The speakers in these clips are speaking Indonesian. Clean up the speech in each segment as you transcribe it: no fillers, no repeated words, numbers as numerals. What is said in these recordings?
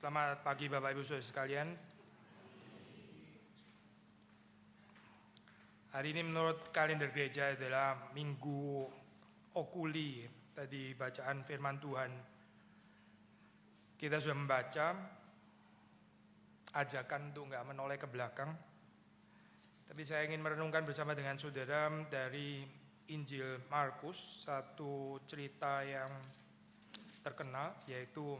Selamat pagi Bapak Ibu Saudara sekalian. Hari ini menurut kalender gereja adalah Minggu Okuli. Tadi bacaan firman Tuhan kita sudah membaca, ajakan untuk enggak menoleh ke belakang. Tapi saya ingin merenungkan bersama dengan saudara dari Injil Markus, satu cerita yang terkenal, yaitu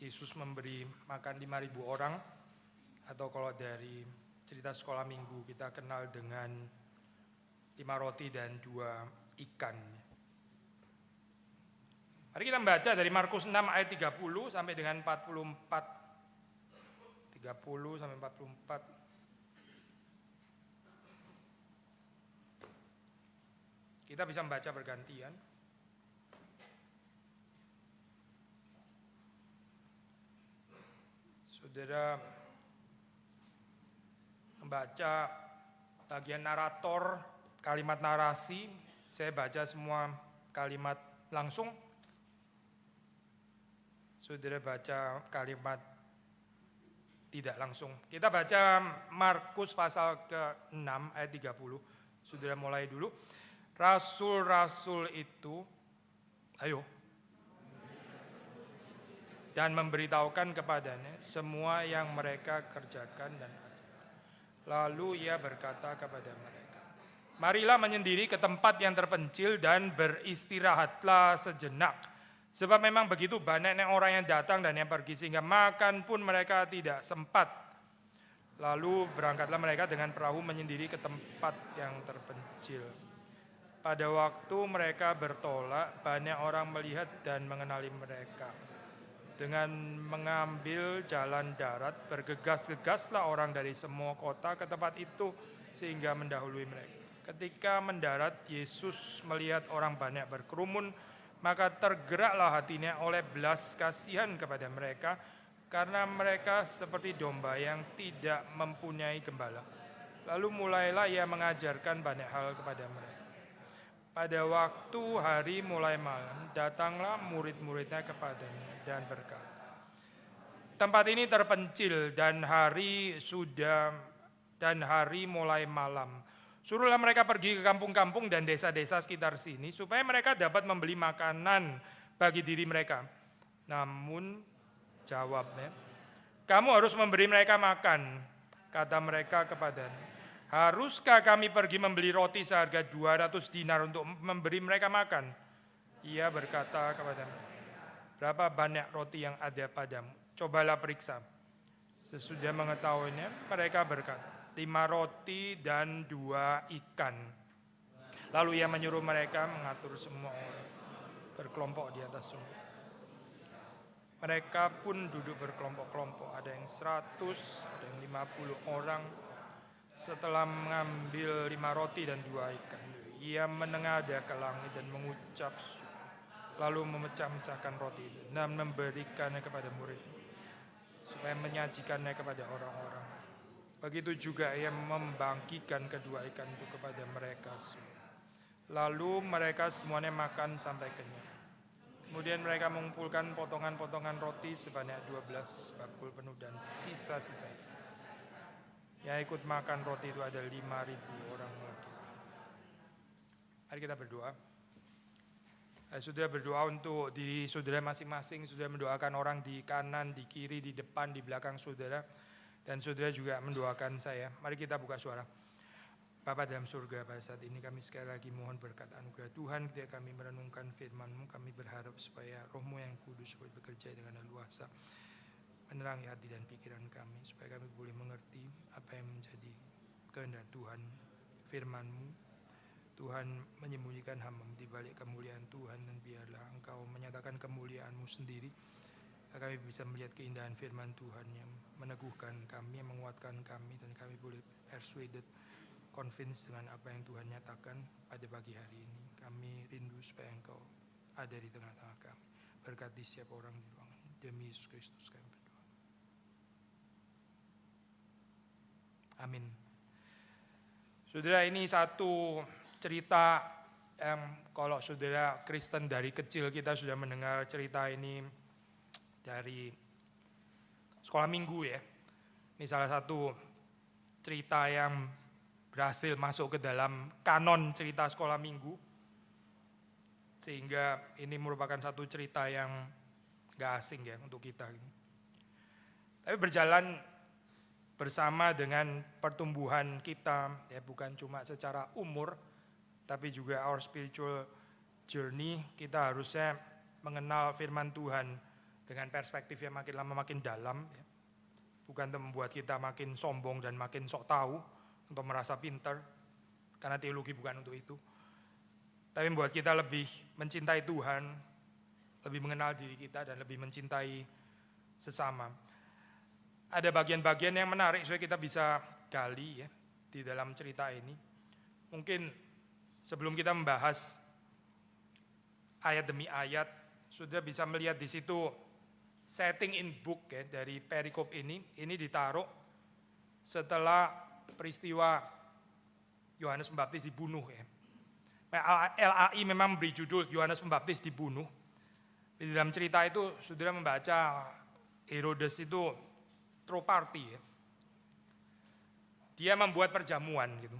Yesus memberi makan 5.000 orang, atau kalau dari cerita sekolah minggu kita kenal dengan 5 roti dan 2 ikan. Mari kita membaca dari Markus 6 ayat 30 sampai dengan 44. 30 sampai 44. Kita bisa membaca bergantian. Saudara membaca bagian narator, kalimat narasi, saya baca semua kalimat langsung. Saudara baca kalimat tidak langsung. Kita baca Markus pasal ke-6 ayat 30. Saudara mulai dulu. Rasul-rasul itu, ayo, dan memberitahukan kepadanya semua yang mereka kerjakan dan ajarkan. Lalu ia berkata kepada mereka, marilah menyendiri ke tempat yang terpencil dan beristirahatlah sejenak. Sebab memang begitu banyaknya orang yang datang dan yang pergi sehingga makan pun mereka tidak sempat. Lalu berangkatlah mereka dengan perahu menyendiri ke tempat yang terpencil. Pada waktu mereka bertolak, banyak orang melihat dan mengenali mereka. Dengan mengambil jalan darat, bergegas-gegaslah orang dari semua kota ke tempat itu sehingga mendahului mereka. Ketika mendarat, Yesus melihat orang banyak berkerumun, maka tergeraklah hatinya oleh belas kasihan kepada mereka, karena mereka seperti domba yang tidak mempunyai gembala. Lalu mulailah ia mengajarkan banyak hal kepada mereka. Pada waktu hari mulai malam, datanglah murid-muridnya kepadanya dan berkata, tempat ini terpencil dan hari mulai malam. Suruhlah mereka pergi ke kampung-kampung dan desa-desa sekitar sini, supaya mereka dapat membeli makanan bagi diri mereka. Namun jawabnya, kamu harus memberi mereka makan. Kata mereka kepadanya, haruskah kami pergi membeli roti seharga 200 dinar untuk memberi mereka makan? Ia berkata kepada mereka, berapa banyak roti yang ada padamu? Cobalah periksa. Sesudah mengetahuinya, mereka berkata, 5 roti dan 2 ikan. Lalu ia menyuruh mereka mengatur semua orang berkelompok di atas sumur. Mereka pun duduk berkelompok-kelompok, ada yang 100, ada yang 50 orang. Setelah mengambil 5 roti dan 2 ikan, ia menengadah ke langit dan mengucap syukur. Lalu memecah-mecahkan roti itu dan memberikannya kepada murid, supaya menyajikannya kepada orang-orang. Begitu juga ia membagikan kedua ikan itu kepada mereka semua. Lalu mereka semuanya makan sampai kenyang. Kemudian mereka mengumpulkan potongan-potongan roti sebanyak 12 bakul penuh dan sisa-sisa. Yang ikut makan roti itu ada 5.000 orang lagi. Mari kita berdoa. Saudara berdoa untuk diri saudara masing-masing. Saudara mendoakan orang di kanan, di kiri, di depan, di belakang saudara. Dan saudara juga mendoakan saya. Mari kita buka suara. Bapa dalam surga, pada saat ini kami sekali lagi mohon berkat anugerah Tuhan. Ketika kami merenungkan firman-Mu, kami berharap supaya Roh-Mu yang kudus boleh bekerja dengan leluasa, menerangi hati dan pikiran kami, supaya kami boleh mengerti apa yang menjadi kehendak Tuhan. Firman-Mu, Tuhan menyembunyikan hamba-Mu di balik kemuliaan Tuhan, dan biarlah Engkau menyatakan kemuliaan-Mu sendiri, agar kami bisa melihat keindahan firman Tuhan yang meneguhkan kami, yang menguatkan kami, dan kami boleh persuaded, convinced dengan apa yang Tuhan nyatakan pada pagi hari ini. Kami rindu supaya Engkau ada di tengah-tengah kami. Berkati setiap orang di ruangan. Demi Yesus Kristus kami berdoa. Amin. Saudara, ini satu cerita yang kalau saudara Kristen dari kecil kita sudah mendengar cerita ini dari sekolah minggu ya. Ini salah satu cerita yang berhasil masuk ke dalam kanon cerita sekolah minggu. Sehingga ini merupakan satu cerita yang gak asing ya untuk kita. Tapi berjalan bersama dengan pertumbuhan kita, ya bukan cuma secara umur, tapi juga our spiritual journey, kita harusnya mengenal firman Tuhan dengan perspektif yang makin lama makin dalam. Ya. Bukan untuk membuat kita makin sombong dan makin sok tahu, untuk merasa pintar, karena teologi bukan untuk itu. Tapi membuat kita lebih mencintai Tuhan, lebih mengenal diri kita, dan lebih mencintai sesama. Ada bagian-bagian yang menarik supaya kita bisa gali ya di dalam cerita ini. Mungkin sebelum kita membahas ayat demi ayat, sudah bisa melihat di situ setting in book ya dari perikop ini ditaruh setelah peristiwa Yohanes Pembaptis dibunuh ya. LAI memang beri judul Yohanes Pembaptis dibunuh. Di dalam cerita itu saudara membaca Herodes itu throw party ya. Dia membuat perjamuan gitu.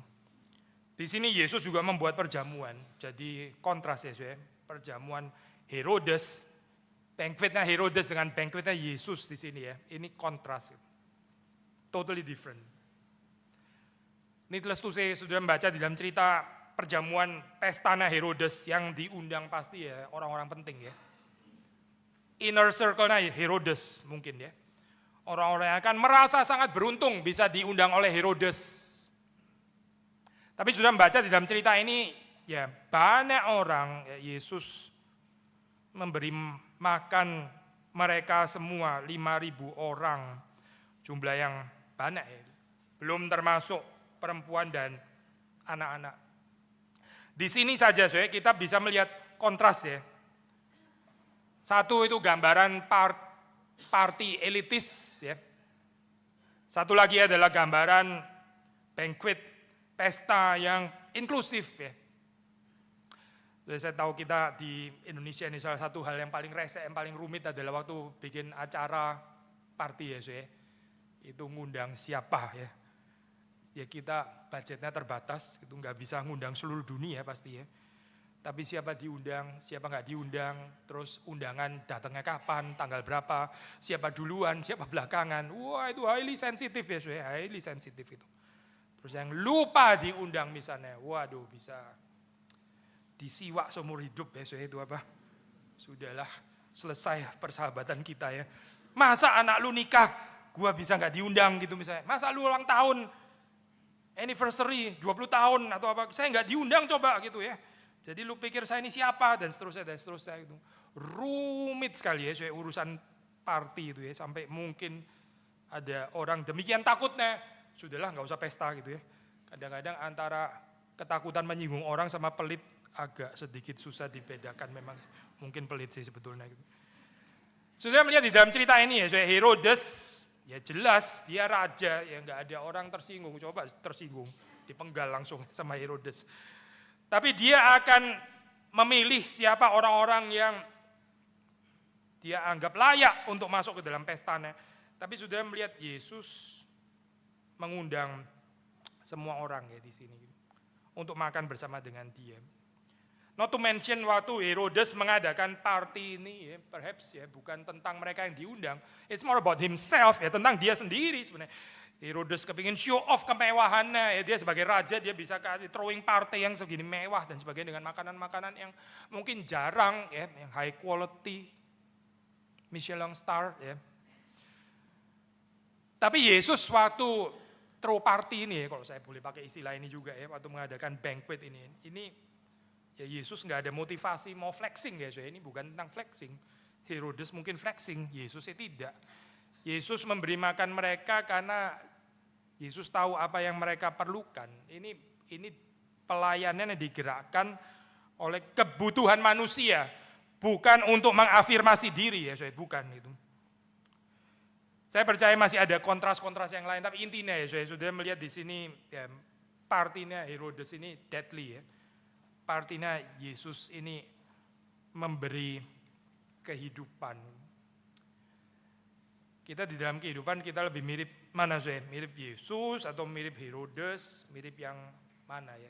Di sini Yesus juga membuat perjamuan. Jadi kontras ya, perjamuan Herodes, banquetnya Herodes dengan banquetnya Yesus di sini ya. Ini kontras. Totally different. Needless to say, sudah membaca di dalam cerita perjamuan pestana Herodes yang diundang pasti ya orang-orang penting ya. Inner circle-nya Herodes mungkin ya. Orang-orang yang akan merasa sangat beruntung bisa diundang oleh Herodes. Tapi sudah membaca di dalam cerita ini, ya banyak orang, ya, Yesus memberi makan mereka semua 5.000 orang. Jumlah yang banyak ya. Belum termasuk perempuan dan anak-anak. Di sini saja kita bisa melihat kontras ya. Satu itu gambaran party elitis ya. Satu lagi adalah gambaran banquet, pesta yang inklusif ya. Jadi saya tahu kita di Indonesia ini salah satu hal yang paling rese, yang paling rumit adalah waktu bikin acara party ya. Itu ngundang siapa ya. Ya kita budgetnya terbatas, itu nggak bisa ngundang seluruh dunia pasti ya. Tapi siapa diundang, siapa nggak diundang, terus undangan datangnya kapan, tanggal berapa, siapa duluan, siapa belakangan. Wah itu highly sensitive ya, highly sensitive itu. Terus yang lupa diundang misalnya, waduh bisa disiwak seumur hidup ya, itu apa? Sudahlah selesai persahabatan kita ya. Masa anak lu nikah, gua bisa nggak diundang gitu misalnya. Masa lu ulang tahun, anniversary 20 tahun atau apa, saya nggak diundang coba gitu ya. Jadi lu pikir saya ini siapa dan seterusnya itu. Rumit sekali ya urusan party itu ya, sampai mungkin ada orang demikian takutnya, sudahlah nggak usah pesta gitu ya. Kadang-kadang antara ketakutan menyinggung orang sama pelit agak sedikit susah dibedakan, memang mungkin pelit sih sebetulnya gitu. Sudah melihat di dalam cerita ini ya, Herodes ya jelas dia raja ya, nggak ada orang tersinggung, coba tersinggung dipenggal langsung sama Herodes. Tapi dia akan memilih siapa orang-orang yang dia anggap layak untuk masuk ke dalam pestanya. Tapi sudah melihat Yesus mengundang semua orang ya di sini untuk makan bersama dengan dia. Not to mention waktu Herodes mengadakan party ini ya, perhaps ya bukan tentang mereka yang diundang, it's more about himself ya, tentang dia sendiri sebenarnya. Herodes kepingin show off kemewahannya, ya dia sebagai raja dia bisa kasih throwing party yang segini mewah dan sebagainya dengan makanan-makanan yang mungkin jarang ya, yang high quality, Michelin star ya. Tapi Yesus waktu throw party ini ya, kalau saya boleh pakai istilah ini juga ya, waktu mengadakan banquet ini ya Yesus nggak ada motivasi mau flexing ya, ini bukan tentang flexing. Herodes mungkin flexing, Yesusnya tidak. Yesus memberi makan mereka karena Yesus tahu apa yang mereka perlukan. Ini pelayanan yang digerakkan oleh kebutuhan manusia, bukan untuk mengafirmasi diri ya, bukan itu. Saya percaya masih ada kontras-kontras yang lain, tapi intinya ya, sudah melihat di sini ya, partinya Herodes ini deadly ya. Partinya Yesus ini memberi kehidupan. Kita di dalam kehidupan kita lebih mirip mana sih? Mirip Yesus atau mirip Herodes? Mirip yang mana ya?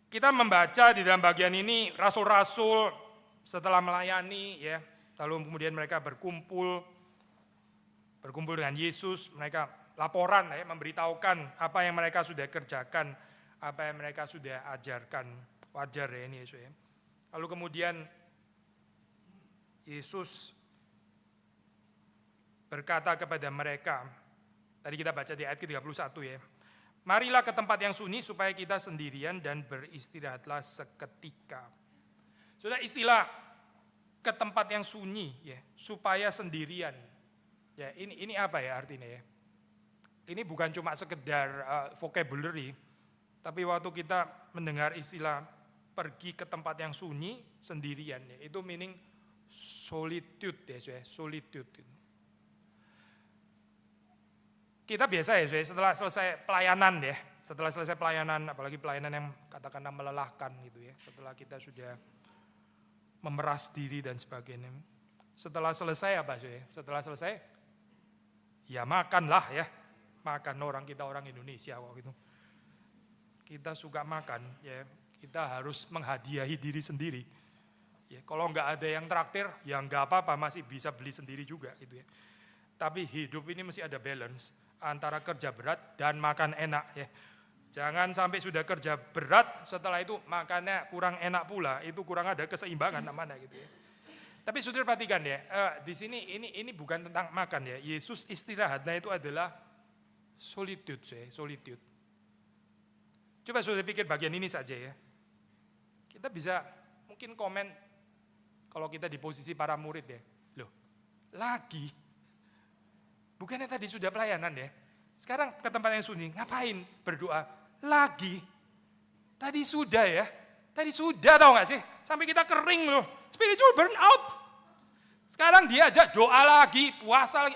Kita membaca di dalam bagian ini rasul-rasul setelah melayani ya, lalu kemudian mereka berkumpul dengan Yesus, mereka laporan ya, memberitahukan apa yang mereka sudah kerjakan, apa yang mereka sudah ajarkan. Wajar ya ini Yesus ya. Lalu kemudian Yesus berkata kepada mereka, tadi kita baca di ayat ke-31 ya, marilah ke tempat yang sunyi supaya kita sendirian dan beristirahatlah seketika. Sudah istilah ke tempat yang sunyi ya, supaya sendirian. Ya, ini apa ya artinya ya? Ini bukan cuma sekedar vocabulary, tapi waktu kita mendengar istilah pergi ke tempat yang sunyi sendirian ya, itu meaning solitude ya, solitude. Kita biasa ya, setelah selesai pelayanan, apalagi pelayanan yang katakanlah melelahkan gitu ya, setelah kita sudah memeras diri dan sebagainya. Setelah selesai apa sih? Setelah selesai, ya makanlah ya, makan orang Indonesia waktu itu. Kita suka makan ya, kita harus menghadiahi diri sendiri. Ya, kalau nggak ada yang traktir, ya nggak apa-apa, masih bisa beli sendiri juga gitu ya. Tapi hidup ini mesti ada balance antara kerja berat dan makan enak ya. Jangan sampai sudah kerja berat, setelah itu makannya kurang enak pula, itu kurang ada keseimbangan namanya gitu ya. Tapi saudara perhatikan ya, di sini ini bukan tentang makan ya. Yesus istirahatnya itu adalah solitude ya, solitude. Coba saudara pikir bagian ini saja ya. Kita bisa mungkin komen kalau kita di posisi para murid ya. Loh, lagi? Bukannya tadi sudah pelayanan ya? Sekarang ke tempat yang sunyi, ngapain? Berdoa. Lagi? Tadi sudah ya? Tadi sudah tahu gak sih? Sampai kita kering loh. Spiritual burnout. Sekarang dia aja doa lagi, puasa lagi.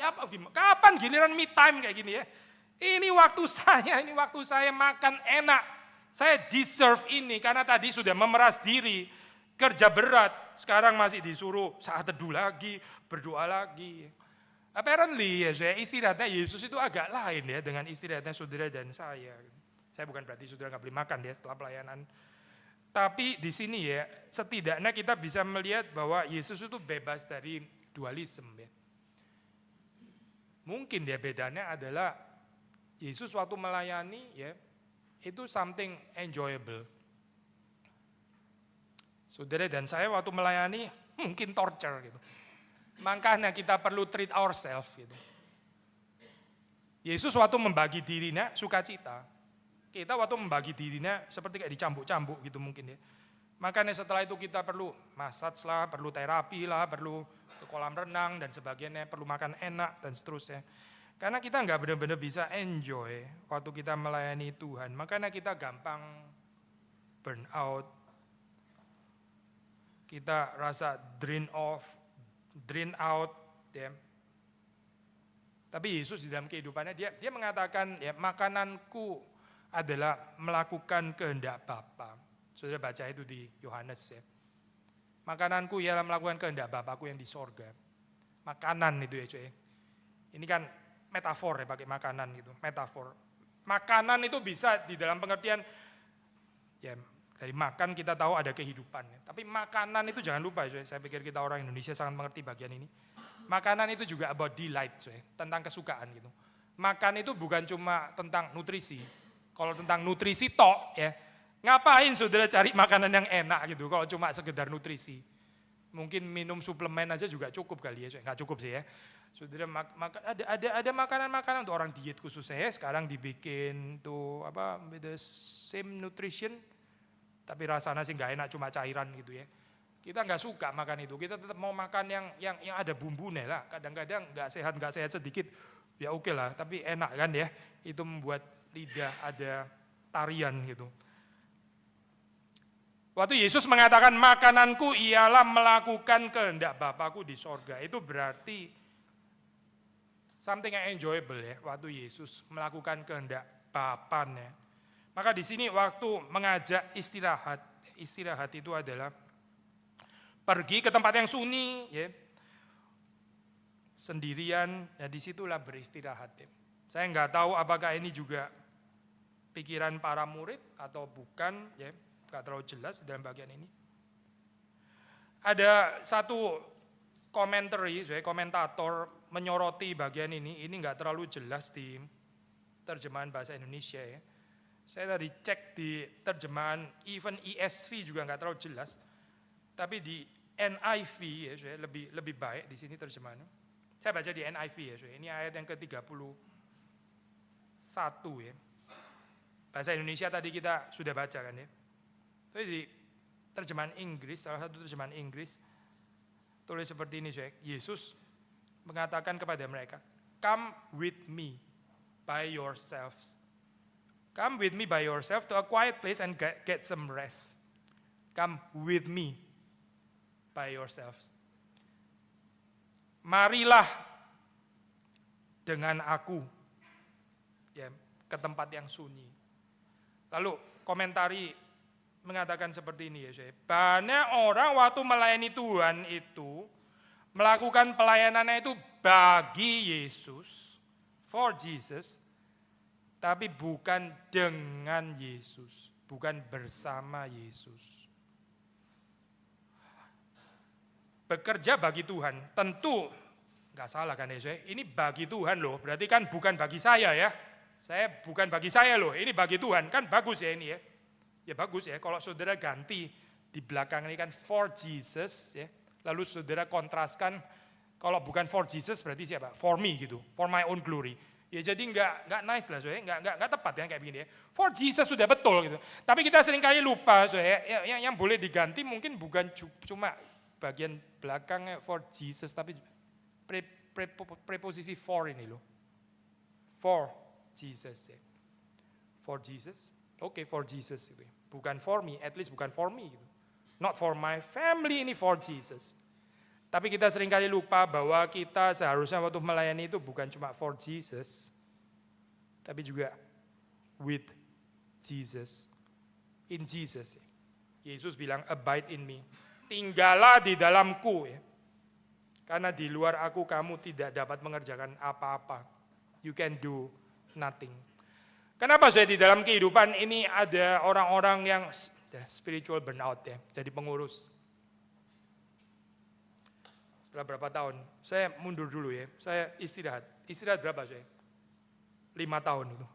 Kapan giliran me time kayak gini ya? Ini waktu saya makan enak. Saya deserve ini karena tadi sudah memeras diri. Kerja berat. Sekarang masih disuruh saat teduh lagi, berdoa lagi. Apparently ya, istirahatnya Yesus itu agak lain ya dengan istirahatnya saudara dan saya. Saya bukan berarti saudara nggak boleh makan ya setelah pelayanan. Tapi di sini ya, setidaknya kita bisa melihat bahwa Yesus itu bebas dari dualisme ya. Mungkin ya bedanya adalah Yesus waktu melayani ya, itu something enjoyable. Saudara dan saya waktu melayani mungkin torture gitu. Makanya kita perlu treat ourselves gitu. Yesus waktu membagi dirinya sukacita. Kita waktu membagi dirinya seperti kayak dicambuk-cambuk gitu mungkin ya. Makanya setelah itu kita perlu massage lah, perlu terapi lah, perlu ke kolam renang dan sebagainya, perlu makan enak dan seterusnya. Karena kita nggak benar-benar bisa enjoy waktu kita melayani Tuhan. Makanya kita gampang burn out. Kita rasa drain out ya. Tapi Yesus di dalam kehidupannya dia mengatakan ya, makananku adalah melakukan kehendak Bapa. Saudara baca itu di Yohanes ya. Makananku ialah melakukan kehendak Bapakku yang di sorga. Makanan itu ya cuy. Ini kan metafor ya, pakai makanan gitu, metafor. Makanan itu bisa di dalam pengertian ya, dari makan kita tahu ada kehidupan ya. Tapi makanan itu jangan lupa cuy. Saya pikir kita orang Indonesia sangat mengerti bagian ini. Makanan itu juga about delight cuy, tentang kesukaan gitu. Makan itu bukan cuma tentang nutrisi. Kalau tentang nutrisi tok ya, ngapain saudara cari makanan yang enak gitu kalau cuma sekedar nutrisi. Mungkin minum suplemen aja juga cukup kali ya, nggak cukup sih ya. Saudara ada makanan-makanan untuk orang diet khusus ya, sekarang dibikin tuh apa, the same nutrition, tapi rasanya sih nggak enak, cuma cairan gitu ya. Kita nggak suka makan itu, kita tetap mau makan yang ada bumbunya lah. Kadang-kadang nggak sehat sedikit, ya oke lah, tapi enak kan ya. Itu membuat lidah ada tarian gitu. Waktu Yesus mengatakan makananku ialah melakukan kehendak Bapakku di sorga, itu berarti something yang enjoyable ya. Waktu Yesus melakukan kehendak Bapanya. Maka di sini waktu mengajak istirahat itu adalah Pergi ke tempat yang sunyi, ya. Sendirian, ya disitulah beristirahat. Ya. Saya nggak tahu apakah ini juga pikiran para murid atau bukan, ya, nggak terlalu jelas dalam bagian ini. Ada satu komentator menyoroti bagian ini nggak terlalu jelas di terjemahan bahasa Indonesia, ya. Saya tadi cek di terjemahan even ESV juga nggak terlalu jelas, tapi di NIV ya, lebih baik di sini terjemahannya. Saya baca di NIV ya, ini ayat yang ke-31 ya. Bahasa Indonesia tadi kita sudah baca kan ya. Tapi di terjemahan Inggris, salah satu terjemahan Inggris tulis seperti ini, Yesus mengatakan kepada mereka, "Come with me by yourselves. Come with me by yourself to a quiet place and get some rest. Come with me by yourselves." Marilah dengan aku, ya, ke tempat yang sunyi. Lalu komentari mengatakan seperti ini, ya, banyak orang waktu melayani Tuhan itu melakukan pelayanannya itu bagi Yesus, for Jesus, tapi bukan dengan Yesus, bukan bersama Yesus. Bekerja bagi Tuhan, tentu nggak salah kan ya, ini bagi Tuhan loh, berarti kan bukan bagi saya ya. Saya bukan bagi saya loh, ini bagi Tuhan, kan bagus ya ini ya. Ya bagus ya, kalau saudara ganti di belakang ini kan for Jesus ya. Lalu saudara kontraskan, kalau bukan for Jesus berarti siapa? For me gitu, for my own glory. Ya jadi nggak nice lah saudara, nggak tepat ya kayak begini ya. For Jesus sudah betul gitu. Tapi kita seringkali lupa saudara, yang boleh diganti mungkin bukan cuma bagian belakangnya for Jesus, tapi preposisi for ini loh. For Jesus ya. For Jesus, oke, for Jesus gitu. Bukan for me, at least bukan for me gitu. Not for my family, ini for Jesus. Tapi kita seringkali lupa bahwa kita seharusnya waktu melayani itu bukan cuma for Jesus, tapi juga with Jesus. In Jesus. Yesus bilang abide in me. Tinggallah di dalamku ya. Karena di luar aku kamu tidak dapat mengerjakan apa-apa. You can do nothing. Kenapa saya di dalam kehidupan ini ada orang-orang yang spiritual burnout ya, jadi pengurus. Setelah berapa tahun, saya mundur dulu ya, saya istirahat. Istirahat berapa saya? 5 tahun itu.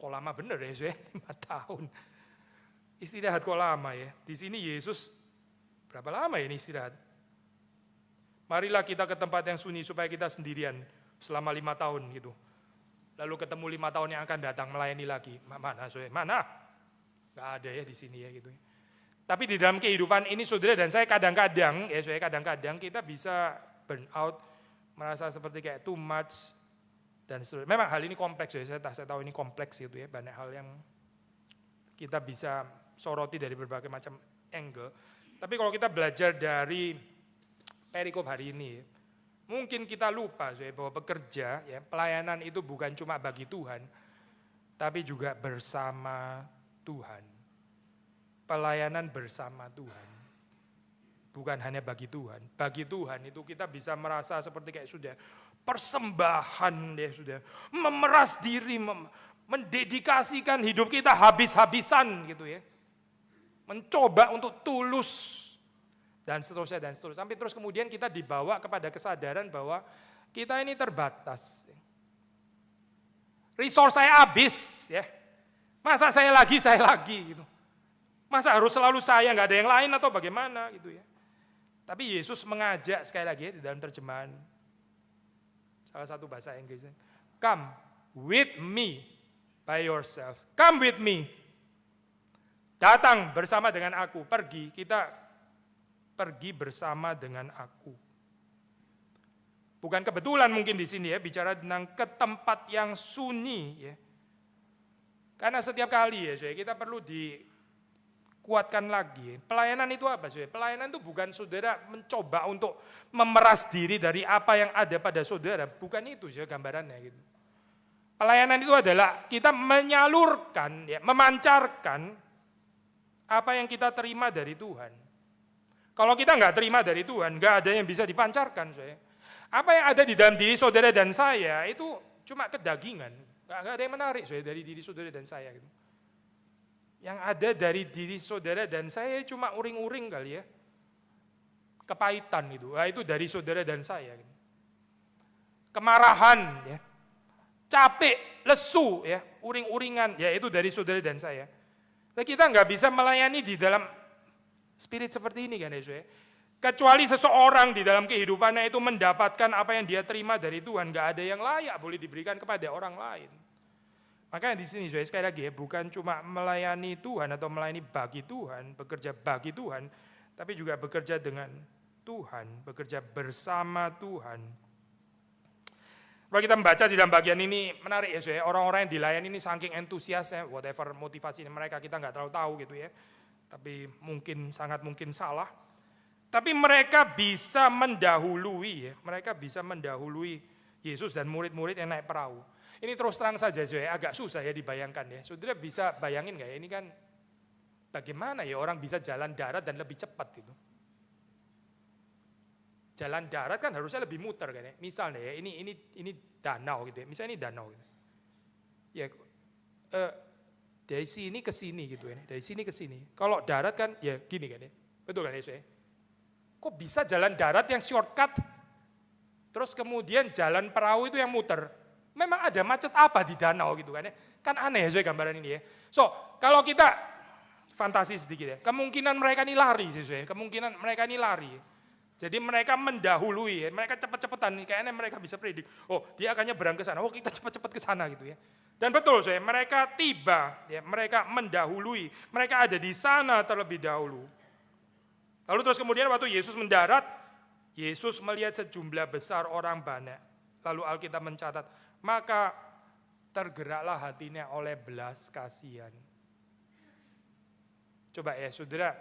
Kok lama bener ya saya? 5 tahun. Istirahat kok lama ya. Di sini Yesus berapa lama ini istirahat? Marilah kita ke tempat yang sunyi supaya kita sendirian selama 5 tahun gitu. Lalu ketemu 5 tahun yang akan datang melayani lagi. Mana saya? Mana? Gak ada ya di sini ya gitu. Tapi di dalam kehidupan ini saudara dan saya kadang-kadang kita bisa burn out, merasa seperti kayak too much dan seterusnya. Memang hal ini kompleks ya, saya tahu ini kompleks gitu ya, banyak hal yang kita bisa soroti dari berbagai macam angle. Tapi kalau kita belajar dari perikop hari ini, mungkin kita lupa bahwa bekerja, ya, pelayanan itu bukan cuma bagi Tuhan, tapi juga bersama Tuhan. Pelayanan bersama Tuhan, bukan hanya bagi Tuhan. Bagi Tuhan itu kita bisa merasa seperti kayak sudah persembahan, ya sudah memeras diri, mendedikasikan hidup kita habis-habisan gitu ya, mencoba untuk tulus dan seterusnya dan seterusnya. Sampai terus kemudian kita dibawa kepada kesadaran bahwa kita ini terbatas. Resource saya habis ya. Masa saya lagi gitu. Masa harus selalu saya, nggak ada yang lain atau bagaimana gitu ya. Tapi Yesus mengajak sekali lagi ya, di dalam terjemahan salah satu bahasa Inggrisnya, come with me by yourself. Come with me. Datang bersama dengan aku, kita pergi bersama dengan aku. Bukan kebetulan mungkin di sini ya, bicara tentang ke tempat yang sunyi ya. Karena setiap kali ya, kita perlu dikuatkan lagi. Pelayanan itu apa sih? Pelayanan itu bukan saudara mencoba untuk memeras diri dari apa yang ada pada saudara, bukan itu sih gambarannya gitu. Pelayanan itu adalah kita menyalurkan, ya, memancarkan apa yang kita terima dari Tuhan. Kalau kita nggak terima dari Tuhan, nggak ada yang bisa dipancarkan. Apa yang ada di dalam diri saudara dan saya itu cuma kedagingan. Nggak ada yang menarik dari diri saudara dan saya. Gitu. Yang ada dari diri saudara dan saya cuma uring-uring kali ya. Kepahitan itu. Nah, itu dari saudara dan saya. Gitu. Kemarahan, ya. Capek, lesu, ya, uring-uringan, ya itu dari saudara dan saya. Nah, kita nggak bisa melayani di dalam spirit seperti ini kan ya, saudara. Kecuali seseorang di dalam kehidupannya itu mendapatkan apa yang dia terima dari Tuhan, nggak ada yang layak boleh diberikan kepada orang lain. Makanya di sini, saudara, sekali lagi ya, bukan cuma melayani Tuhan atau melayani bagi Tuhan, bekerja bagi Tuhan, tapi juga bekerja dengan Tuhan, bekerja bersama Tuhan. Kalau kita membaca di dalam bagian ini menarik ya, saudara. Orang-orang yang dilayani ini saking antusiasnya, whatever motivasi mereka kita nggak terlalu tahu gitu ya. Tapi sangat mungkin salah. Tapi mereka bisa mendahului ya, mereka bisa mendahului Yesus dan murid-murid yang naik perahu. Ini terus terang saja, saudara, agak susah ya dibayangkan ya. Saudara bisa bayangin nggak ya, ini kan bagaimana ya orang bisa jalan darat dan lebih cepat gitu. Jalan darat kan harusnya lebih muter kan ya. Misalnya ya, ini danau gitu ya. Misalnya ini danau gitu. Ya, dari sini ke sini gitu ya. Dari sini ke sini. Kalau darat kan ya gini kan ya. Betul kan ya, saya? Kok bisa jalan darat yang shortcut, terus kemudian jalan perahu itu yang muter? Memang ada macet apa di danau gitu kan ya? Kan aneh ya, saya gambaran ini ya. So, kalau kita fantasi sedikit ya, kemungkinan mereka ini lari sih, kemungkinan mereka ini lari. Jadi mereka mendahului, ya. Mereka cepet-cepetan, kayaknya mereka bisa predik. Oh, dia akan nyebrang ke sana, oh kita cepet-cepet ke sana gitu ya. Dan betul, mereka tiba, ya, mereka mendahului, mereka ada di sana terlebih dahulu. Lalu terus kemudian waktu Yesus mendarat, Yesus melihat sejumlah besar orang banyak. Lalu Alkitab mencatat, maka tergeraklah hatinya oleh belas kasihan. Coba ya, saudara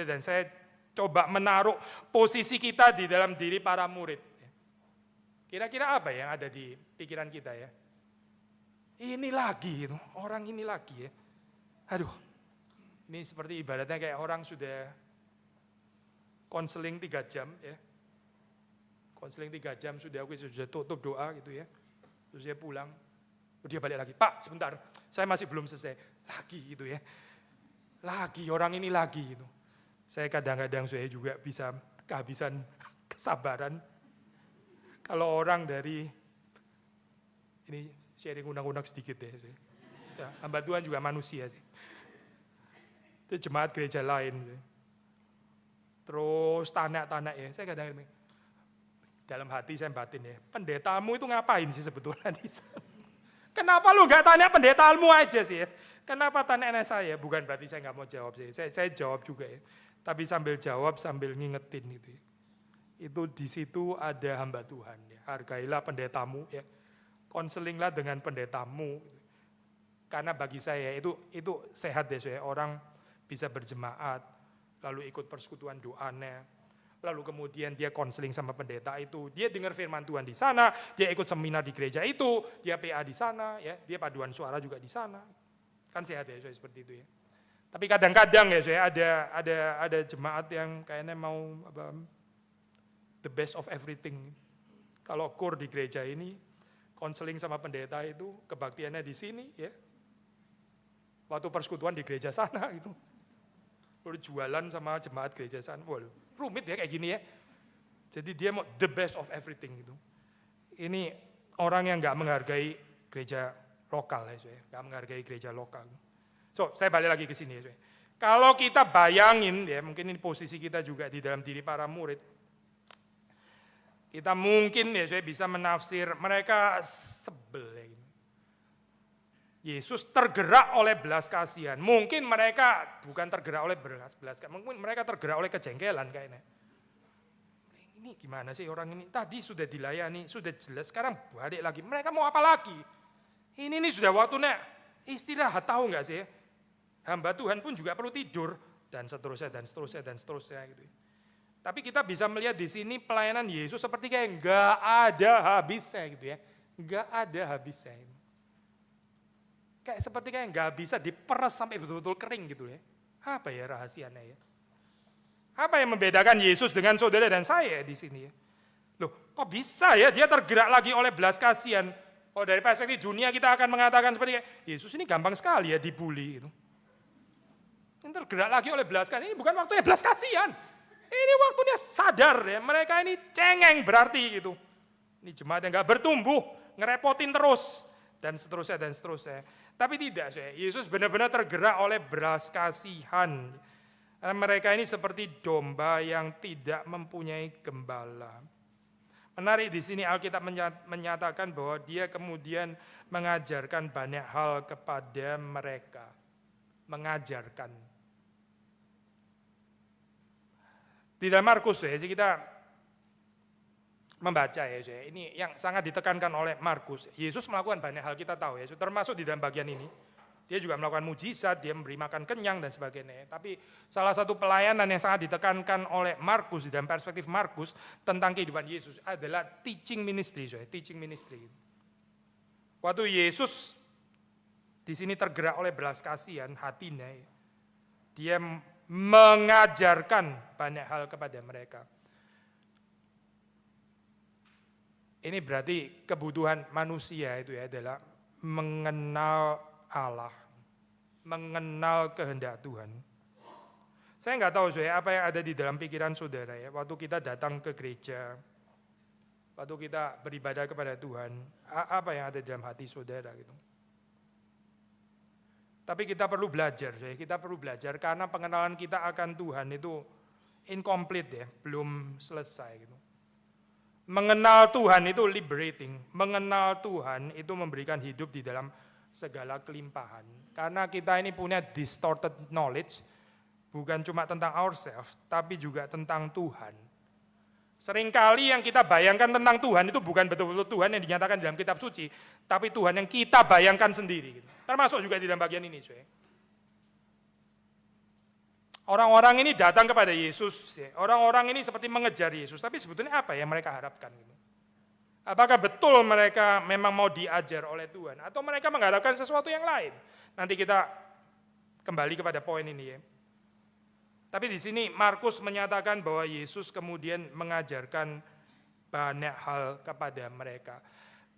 dan saya coba menaruh posisi kita di dalam diri para murid. Kira-kira apa yang ada di pikiran kita ya? Ini lagi, orang ini lagi ya. Aduh, ini seperti ibaratnya kayak orang sudah konseling 3 jam ya. Konseling 3 jam sudah tutup doa gitu ya. Terus dia pulang, dia balik lagi, Pak sebentar, saya masih belum selesai. Lagi gitu ya. Lagi, orang ini lagi gitu. Saya kadang-kadang saya juga bisa kehabisan kesabaran. Kalau orang dari, ini sharing undang-undang sedikit ya. Ya, hamba Tuhan juga manusia sih. Itu jemaat gereja lain. Terus tanya-tanya ya, saya kadang-kadang dalam hati saya batin ya, pendetamu itu ngapain sih sebetulnya di sana? Kenapa lu nggak tanya pendetamu aja sih ya? Kenapa tanya saya? Bukan berarti saya nggak mau jawab sih. Saya jawab juga ya. Tapi sambil jawab, sambil ngingetin gitu ya. Itu di situ ada hamba Tuhan ya. Hargailah pendetamu ya. Konselinglah dengan pendetamu. Karena bagi saya itu sehat deh saya. Orang bisa berjemaat, lalu ikut persekutuan doanya, lalu kemudian dia konseling sama pendeta itu, dia dengar firman Tuhan di sana, dia ikut seminar di gereja itu, dia PA di sana, ya, dia paduan suara juga di sana. Kan sehat ya saya seperti itu ya. Tapi kadang-kadang ya saya ada jemaat yang kayaknya mau the best of everything. Kalau core di gereja ini, konseling sama pendeta itu, kebaktiannya di sini ya. Waktu persekutuan di gereja sana gitu. Lalu jualan sama jemaat gereja sana. Waduh, rumit ya kayak gini ya. Jadi dia mau the best of everything gitu. Ini orang yang nggak menghargai gereja lokal ya, saya. Nggak menghargai gereja lokal. So, saya balik lagi ke sini ya. Kalau kita bayangin ya, mungkin ini posisi kita juga di dalam diri para murid. Kita mungkin ya saya bisa menafsir mereka sebel ya. Yesus tergerak oleh belas kasihan. Mungkin mereka bukan tergerak oleh belas kasihan, mungkin mereka tergerak oleh kejengkelan kayaknya. Ini gimana sih orang ini? Tadi sudah dilayani, sudah jelas, sekarang balik lagi. Mereka mau apa lagi? Ini sudah waktunya istirahat, tahu nggak sih? Hamba Tuhan pun juga perlu tidur dan seterusnya gitu. Tapi kita bisa melihat di sini pelayanan Yesus seperti kayak nggak ada habisnya gitu ya, nggak ada habisnya. Seperti kayak nggak bisa diperes sampai betul-betul kering gitu ya. Apa ya rahasianya ya? Apa yang membedakan Yesus dengan saudara dan saya di sini ya? Loh, kok bisa ya dia tergerak lagi oleh belas kasihan? Kalau dari perspektif dunia kita akan mengatakan seperti Yesus ini gampang sekali ya dibully gitu. Ini tergerak lagi oleh belas kasihan, ini bukan waktunya belas kasihan. Ini waktunya sadar ya, mereka ini cengeng berarti gitu. Ini jemaat yang gak bertumbuh, ngerepotin terus, dan seterusnya, dan seterusnya. Tapi tidak, Yesus benar-benar tergerak oleh belas kasihan. Mereka ini seperti domba yang tidak mempunyai gembala. Menarik di sini Alkitab menyatakan bahwa dia kemudian mengajarkan banyak hal kepada mereka. Mengajarkan. Di dalam Markus ya, kita membaca ya, ini yang sangat ditekankan oleh Markus. Yesus melakukan banyak hal kita tahu ya, termasuk di dalam bagian ini. Dia juga melakukan mujizat, dia memberi makan kenyang dan sebagainya. Tapi salah satu pelayanan yang sangat ditekankan oleh Markus di dalam perspektif Markus tentang kehidupan Yesus adalah teaching ministry, teaching ministry. Waktu Yesus di sini tergerak oleh belas kasihan hatinya, dia mengajarkan banyak hal kepada mereka. Ini berarti kebutuhan manusia itu ya adalah mengenal Allah, mengenal kehendak Tuhan. Saya nggak tahu apa yang ada di dalam pikiran saudara ya, waktu kita datang ke gereja, waktu kita beribadah kepada Tuhan, apa yang ada di dalam hati saudara gitu. Tapi kita perlu belajar, kita perlu belajar karena pengenalan kita akan Tuhan itu incomplete ya, belum selesai gitu. Mengenal Tuhan itu liberating, mengenal Tuhan itu memberikan hidup di dalam segala kelimpahan. Karena kita ini punya distorted knowledge, bukan cuma tentang ourselves, tapi juga tentang Tuhan. Seringkali yang kita bayangkan tentang Tuhan itu bukan betul-betul Tuhan yang dinyatakan dalam kitab suci, tapi Tuhan yang kita bayangkan sendiri. Termasuk juga di dalam bagian ini. Orang-orang ini datang kepada Yesus, orang-orang ini seperti mengejar Yesus, tapi sebetulnya apa yang mereka harapkan? Apakah betul mereka memang mau diajar oleh Tuhan, atau mereka mengharapkan sesuatu yang lain? Nanti kita kembali kepada poin ini ya. Tapi di sini Markus menyatakan bahwa Yesus kemudian mengajarkan banyak hal kepada mereka.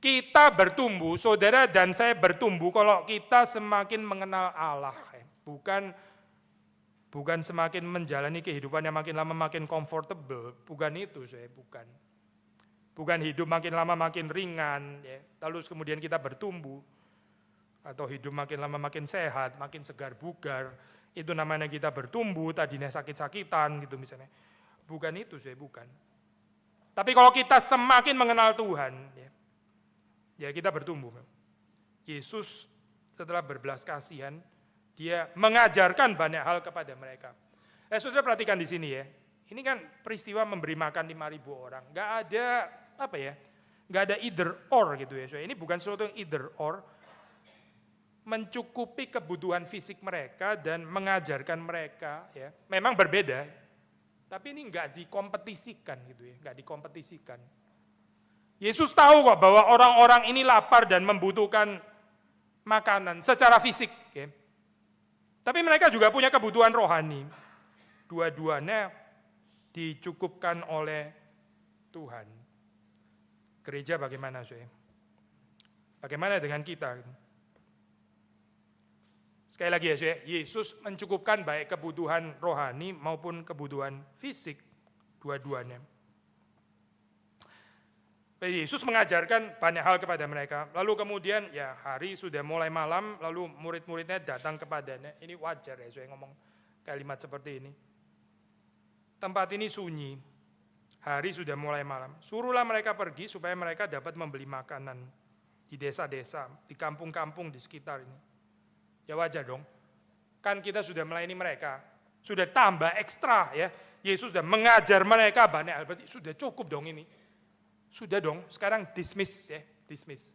Kita bertumbuh, saudara dan saya bertumbuh kalau kita semakin mengenal Allah, bukan semakin menjalani kehidupan yang makin lama makin comfortable, bukan itu bukan. Bukan hidup makin lama makin ringan, ya. Lalu kemudian kita bertumbuh, atau hidup makin lama makin sehat, makin segar bugar, itu namanya kita bertumbuh, tadinya sakit-sakitan gitu misalnya. Bukan itu bukan. Tapi kalau kita semakin mengenal Tuhan, ya kita bertumbuh. Yesus setelah berbelas kasihan, dia mengajarkan banyak hal kepada mereka. Saudara perhatikan di sini ya. Ini kan peristiwa memberi makan 5.000 orang. Enggak ada Enggak ada either or gitu ya. Ini bukan sesuatu yang either or. Mencukupi kebutuhan fisik mereka dan mengajarkan mereka ya. Memang berbeda. Tapi ini enggak dikompetisikan gitu ya, enggak dikompetisikan. Yesus tahu kok bahwa orang-orang ini lapar dan membutuhkan makanan secara fisik ya. Tapi mereka juga punya kebutuhan rohani. Dua-duanya dicukupkan oleh Tuhan. Gereja bagaimana, Bagaimana dengan kita? Sekali lagi ya, Yesus mencukupkan baik kebutuhan rohani maupun kebutuhan fisik, dua-duanya. Yesus mengajarkan banyak hal kepada mereka. Lalu kemudian ya hari sudah mulai malam, lalu murid-muridnya datang kepadanya. Ini wajar ya, saya ngomong kalimat seperti ini. Tempat ini sunyi, hari sudah mulai malam. Suruhlah mereka pergi supaya mereka dapat membeli makanan di desa-desa, di kampung-kampung di sekitar ini. Ya wajar dong, kan kita sudah melayani mereka, sudah tambah ekstra ya. Yesus sudah mengajar mereka banyak hal, berarti sudah cukup dong ini. Sudah dong, sekarang dismiss ya, dismiss.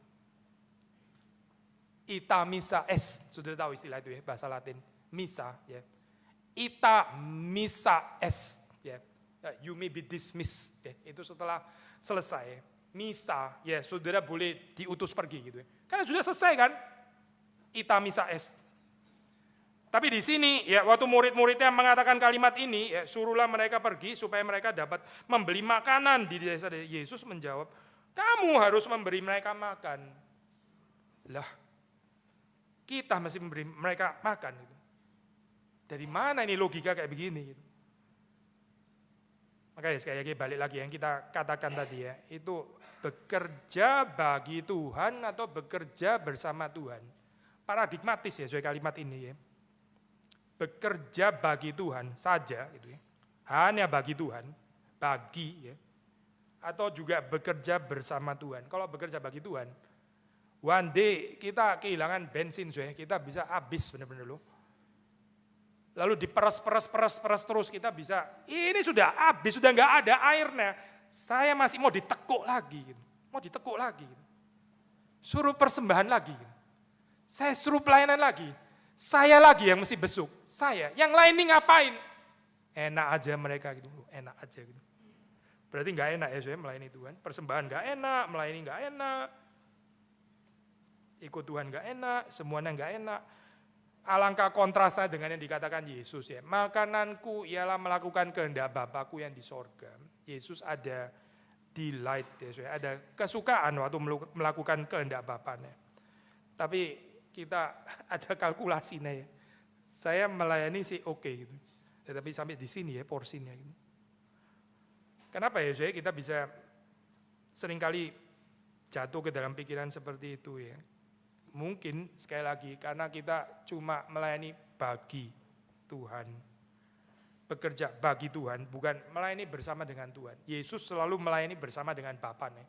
Ita missa est, sudah tahu istilah itu ya, bahasa Latin. Missa ya. Ita missa est ya. You may be dismissed ya. Itu setelah selesai. Missa ya, saudara boleh diutus pergi gitu ya. Karena sudah selesai kan? Ita missa est. Tapi di sini ya waktu murid-muridnya mengatakan kalimat ini, ya, suruhlah mereka pergi supaya mereka dapat membeli makanan di desa. Yesus menjawab, kamu harus memberi mereka makan. Lah, kita mesti memberi mereka makan. Gitu. Dari mana ini logika kayak begini? Gitu. Makanya sekali lagi balik lagi yang kita katakan tadi ya, itu bekerja bagi Tuhan atau bekerja bersama Tuhan. Paradigmatis ya soal kalimat ini ya. Bekerja bagi Tuhan saja gitu ya. Hanya bagi Tuhan, bagi ya. Atau juga bekerja bersama Tuhan. Kalau bekerja bagi Tuhan, one day kita kehilangan bensin kita bisa habis benar-benar loh. Lalu diperes terus kita bisa, ini sudah habis, sudah nggak ada airnya. Saya masih mau ditekuk lagi gitu. Mau ditekuk lagi gitu. Suruh persembahan lagi gitu. Saya suruh pelayanan lagi. Saya lagi yang mesti besuk. Saya, yang lain ini ngapain? Enak aja mereka gitu, enak aja gitu. Berarti nggak enak ya saya melayani Tuhan. Persembahan nggak enak, melayani nggak enak. Ikut Tuhan nggak enak, semuanya nggak enak. Alangkah kontrasnya dengan yang dikatakan Yesus ya. Makananku ialah melakukan kehendak Bapakku yang di sorga. Yesus ada delight ya, ada kesukaan waktu melakukan kehendak Bapaknya. Tapi kita ada kalkulasinya ya. Saya melayani sih oke gitu. Tetapi sampai di sini ya porsinya gitu. Kenapa ya kita bisa seringkali jatuh ke dalam pikiran seperti itu ya. Mungkin sekali lagi karena kita cuma melayani bagi Tuhan. Bekerja bagi Tuhan, bukan melayani bersama dengan Tuhan. Yesus selalu melayani bersama dengan Bapaknya.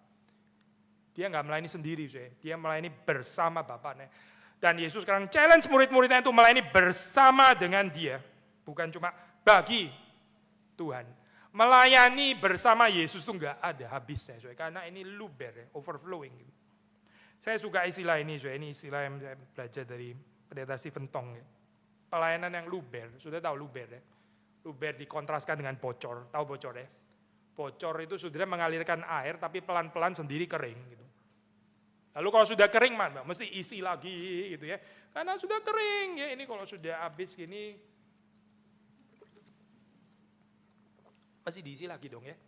Dia nggak melayani sendiri, dia melayani bersama Bapaknya. Dan Yesus sekarang challenge murid-muridnya itu melayani bersama dengan dia. Bukan cuma bagi Tuhan. Melayani bersama Yesus itu nggak ada habisnya, karena ini luber, overflowing. Saya suka istilah ini, ini istilah yang saya belajar dari pendeta Stephen Tong. Pelayanan yang luber, sudah tahu luber ya? Luber dikontraskan dengan bocor, tahu bocor ya? Bocor itu sudah mengalirkan air tapi pelan-pelan sendiri kering gitu. Lalu kalau sudah kering mana? Mesti isi lagi gitu ya. Karena sudah kering ya, ini kalau sudah habis gini mesti diisi lagi dong ya.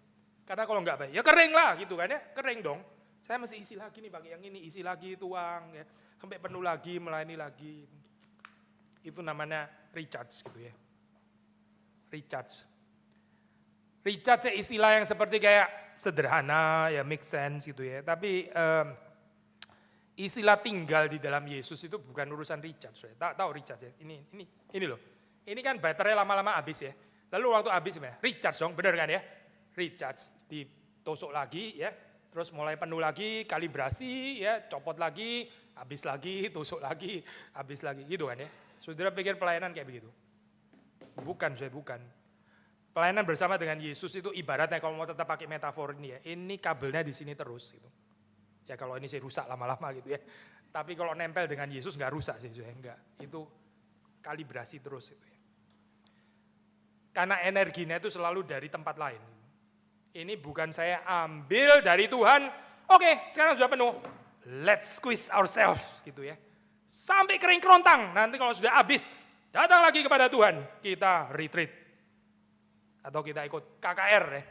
Karena kalau enggak ya kering lah gitu kan ya, kering dong. Saya mesti isi lagi nih pakai yang ini, isi lagi tuang ya. Sampai penuh lagi, melayani lagi. Itu namanya recharge gitu ya. Recharge. Recharge istilah yang seperti kayak sederhana ya, make sense gitu ya. Tapi istilah tinggal di dalam Yesus itu bukan urusan recharge. Tahu recharge ya? Ini loh. Ini kan baterai lama-lama habis ya. Lalu waktu habis recharge dong, benar kan ya? Recharge, ditusuk lagi ya. Terus mulai penuh lagi, kalibrasi ya, copot lagi, habis lagi, tusuk lagi, habis lagi gitu kan ya. Saudara pikir pelayanan kayak begitu? Bukan, bukan. Pelayanan bersama dengan Yesus itu ibaratnya kalau mau tetap pakai metafor ini ya. Ini kabelnya di sini terus gitu. Ya kalau ini sih rusak lama-lama gitu ya. Tapi kalau nempel dengan Yesus nggak rusak sih, enggak. Itu kalibrasi terus gitu ya. Karena energinya itu selalu dari tempat lain. Ini bukan saya ambil dari Tuhan, oke, sekarang sudah penuh. Let's squeeze ourselves gitu ya. Sampai kering kerontang, nanti kalau sudah habis, datang lagi kepada Tuhan, kita retreat. Atau kita ikut KKR ya.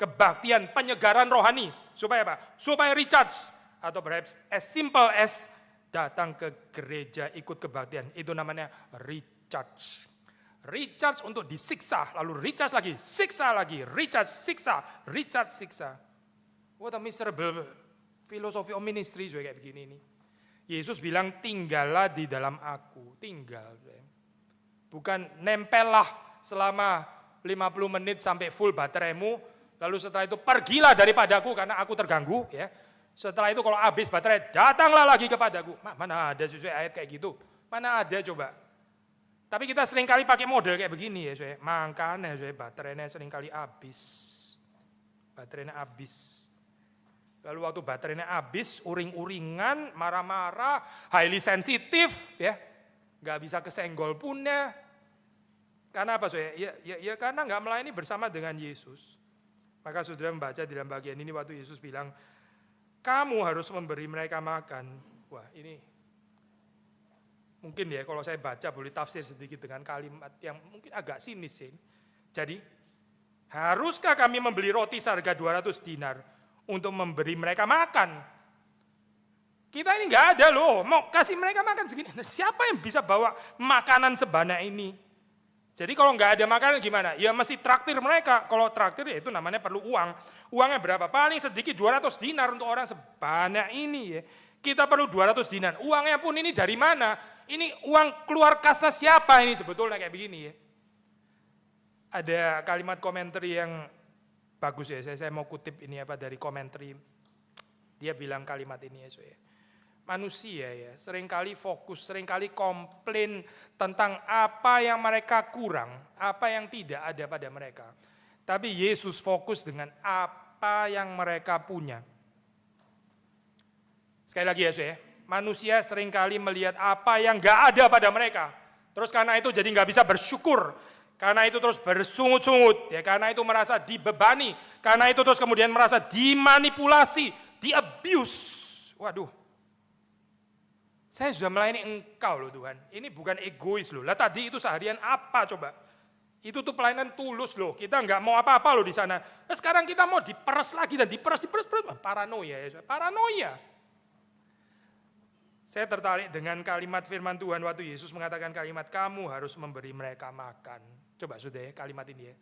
Kebaktian, penyegaran rohani. Supaya apa? Supaya recharge. Atau perhaps as simple as datang ke gereja ikut kebaktian. Itu namanya recharge. Recharge untuk disiksa, lalu recharge lagi, siksa lagi, recharge, siksa, recharge, siksa. What a miserable philosophy of ministry juga kayak begini ini. Yesus bilang tinggallah di dalam aku, tinggal. Bukan nempellah selama 50 menit sampai full bateraimu, lalu setelah itu pergilah daripadaku karena aku terganggu. Ya. Setelah itu kalau habis baterai, datanglah lagi kepadaku. Mana ada sesuai ayat kayak gitu? Mana ada coba? Tapi kita sering kali pakai model kayak begini ya, makanya baterainya sering kali habis. Baterainya habis. Lalu waktu baterainya habis, uring-uringan, marah-marah, highly sensitif, ya, nggak bisa kesenggol punya. Karena apa Ya karena nggak melayani bersama dengan Yesus. Maka saudara membaca di dalam bagian ini waktu Yesus bilang, kamu harus memberi mereka makan. Wah ini Mungkin ya kalau saya baca boleh tafsir sedikit dengan kalimat yang mungkin agak sinis ya. Jadi, haruskah kami membeli roti seharga 200 dinar untuk memberi mereka makan? Kita ini nggak ada loh, mau kasih mereka makan segini. Siapa yang bisa bawa makanan sebanyak ini? Jadi kalau nggak ada makanan gimana? Ya mesti traktir mereka. Kalau traktir ya itu namanya perlu uang. Uangnya berapa? Paling sedikit 200 dinar untuk orang sebanyak ini ya. Kita perlu 200 dinar. Uangnya pun ini dari mana? Ini uang keluar kasnya siapa ini sebetulnya kayak begini ya. Ada kalimat komentar yang bagus ya. Saya mau kutip ini dari komentar. Dia bilang kalimat ini ya. Manusia ya seringkali fokus, seringkali komplain tentang apa yang mereka kurang, apa yang tidak ada pada mereka. Tapi Yesus fokus dengan apa yang mereka punya. Sekali lagi ya, manusia seringkali melihat apa yang gak ada pada mereka. Terus karena itu jadi gak bisa bersyukur. Karena itu terus bersungut-sungut, ya karena itu merasa dibebani. Karena itu terus kemudian merasa dimanipulasi, di-abuse. Waduh. Saya sudah melayani engkau loh Tuhan, ini bukan egois loh. Lah tadi itu seharian apa coba? Itu tuh pelayanan tulus loh, kita nggak mau apa-apa loh di sana. Nah, sekarang kita mau diperes lagi dan diperes. Paranoia ya, paranoia. Saya tertarik dengan kalimat firman Tuhan waktu Yesus mengatakan kalimat kamu harus memberi mereka makan. Coba sudah ya kalimat ini ya.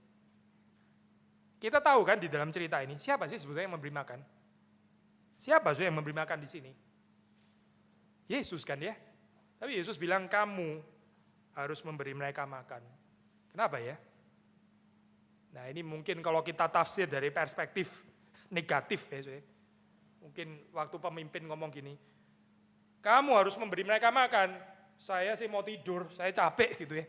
Kita tahu kan di dalam cerita ini, siapa sih sebetulnya yang memberi makan? Siapa sih yang memberi makan di sini? Yesus kan ya. Tapi Yesus bilang kamu harus memberi mereka makan. Kenapa ya? Nah ini mungkin kalau kita tafsir dari perspektif negatif ya. Mungkin waktu pemimpin ngomong gini, kamu harus memberi mereka makan. Saya sih mau tidur, saya capek gitu ya.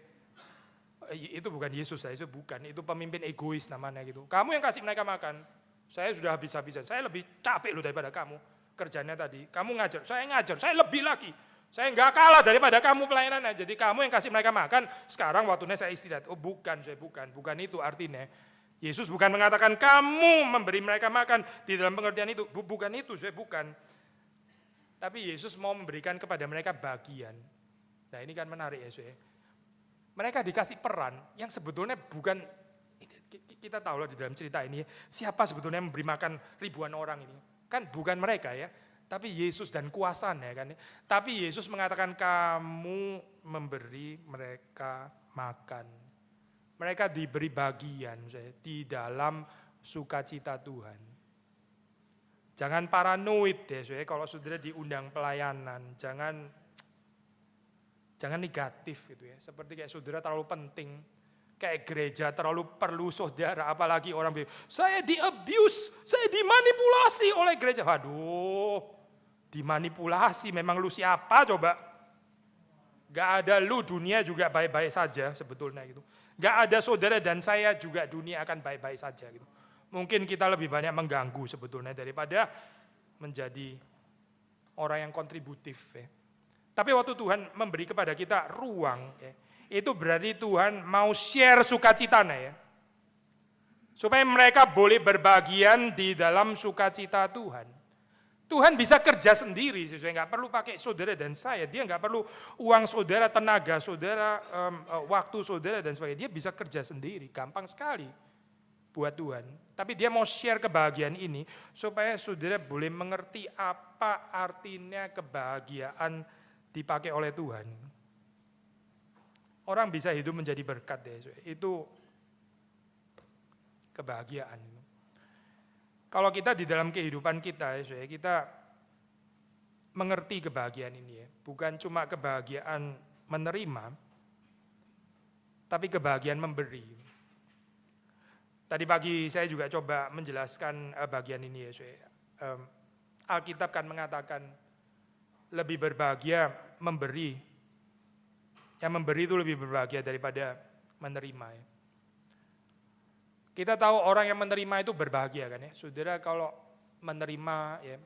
Itu bukan Yesus, itu bukan. Itu pemimpin egois namanya gitu. Kamu yang kasih mereka makan. Saya sudah habis-habisan, saya lebih capek loh daripada kamu. Kerjanya tadi, kamu ngajar, saya lebih lagi. Saya nggak kalah daripada kamu pelayanannya. Jadi kamu yang kasih mereka makan, sekarang waktunya saya istirahat. Oh bukan itu artinya. Yesus bukan mengatakan kamu memberi mereka makan di dalam pengertian itu. Bukan itu, bukan. Tapi Yesus mau memberikan kepada mereka bagian. Nah ini kan menarik ya. Mereka dikasih peran yang sebetulnya bukan, kita tahu loh di dalam cerita ini, siapa sebetulnya yang memberi makan ribuan orang ini. Kan bukan mereka ya, tapi Yesus dan kuasanya kan. Tapi Yesus mengatakan kamu memberi mereka makan. Mereka diberi bagian di dalam sukacita Tuhan. Jangan paranoid ya, kalau saudara diundang pelayanan, jangan negatif gitu ya. Seperti kayak saudara terlalu penting. Kayak gereja terlalu perlu saudara, apalagi orang bilang, saya di-abuse, saya dimanipulasi oleh gereja. Waduh, dimanipulasi memang lu siapa coba? Gak ada lu, dunia juga baik-baik saja sebetulnya gitu. Gak ada saudara dan saya juga dunia akan baik-baik saja gitu. Mungkin kita lebih banyak mengganggu sebetulnya daripada menjadi orang yang kontributif ya. Tapi waktu Tuhan memberi kepada kita ruang ya, itu berarti Tuhan mau share sukacitanya ya. Supaya mereka boleh berbagian di dalam sukacita Tuhan. Tuhan bisa kerja sendiri, sesuai nggak perlu pakai saudara dan saya. Dia nggak perlu uang saudara, tenaga saudara, waktu saudara dan sebagainya. Dia bisa kerja sendiri, gampang sekali buat Tuhan. Tapi dia mau share kebahagiaan ini supaya saudara boleh mengerti apa artinya kebahagiaan dipakai oleh Tuhan. Orang bisa hidup menjadi berkat ya, itu kebahagiaan. Kalau kita di dalam kehidupan kita ya, kita mengerti kebahagiaan ini ya, bukan cuma kebahagiaan menerima, tapi kebahagiaan memberi. Tadi pagi saya juga coba menjelaskan bagian ini ya, Alkitab kan mengatakan lebih berbahagia memberi. Yang memberi itu lebih berbahagia daripada menerima ya. Kita tahu orang yang menerima itu berbahagia kan ya. Saudara kalau menerima ya,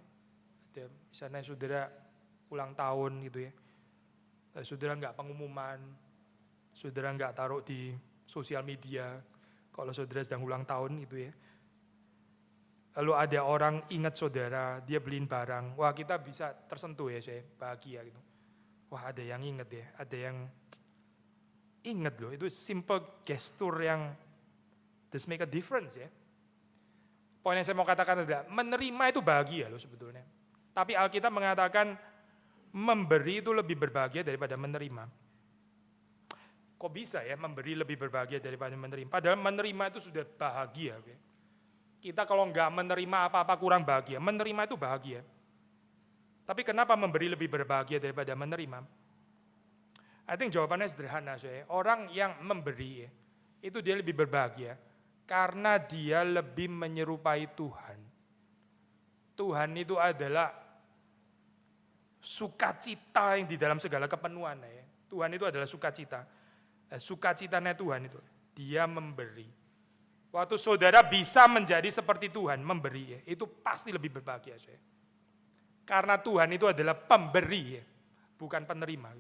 misalnya saudara ulang tahun gitu ya. Saudara enggak pengumuman, saudara enggak taruh di sosial media kalau saudara sedang ulang tahun gitu ya. Lalu ada orang ingat saudara, dia beliin barang, wah kita bisa tersentuh ya, saya bahagia gitu. Wah, ada yang inget ya, ada yang inget loh, itu simple gestur yang does make a difference ya. Poin yang saya mau katakan adalah menerima itu bahagia loh sebetulnya. Tapi Alkitab mengatakan memberi itu lebih berbahagia daripada menerima. Kok bisa ya memberi lebih berbahagia daripada menerima? Padahal menerima itu sudah bahagia. Kita kalau nggak menerima apa-apa kurang bahagia. Menerima itu bahagia. Tapi kenapa memberi lebih berbahagia daripada menerima? I think jawabannya sederhana. Orang yang memberi itu dia lebih berbahagia karena dia lebih menyerupai Tuhan. Tuhan itu adalah sukacita yang di dalam segala kepenuhan. Tuhan itu adalah sukacita. Sukacitanya Tuhan itu, dia memberi. Waktu saudara bisa menjadi seperti Tuhan, memberi, itu pasti lebih berbahagia. Karena Tuhan itu adalah pemberi, bukan penerima.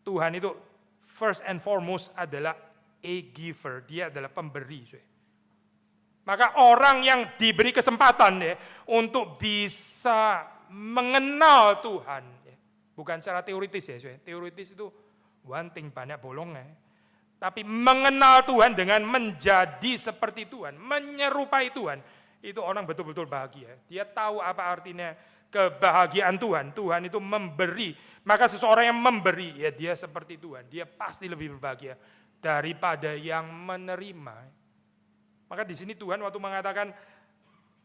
Tuhan itu first and foremost adalah a giver, dia adalah pemberi. Maka orang yang diberi kesempatan untuk bisa mengenal Tuhan, bukan secara teoritis teoritis itu one thing, banyak bolongnya. Tapi mengenal Tuhan dengan menjadi seperti Tuhan, menyerupai Tuhan, itu orang betul-betul bahagia. Dia tahu apa artinya kebahagiaan Tuhan. Tuhan itu memberi. Maka seseorang yang memberi, ya dia seperti Tuhan. Dia pasti lebih berbahagia daripada yang menerima. Maka di sini Tuhan waktu mengatakan,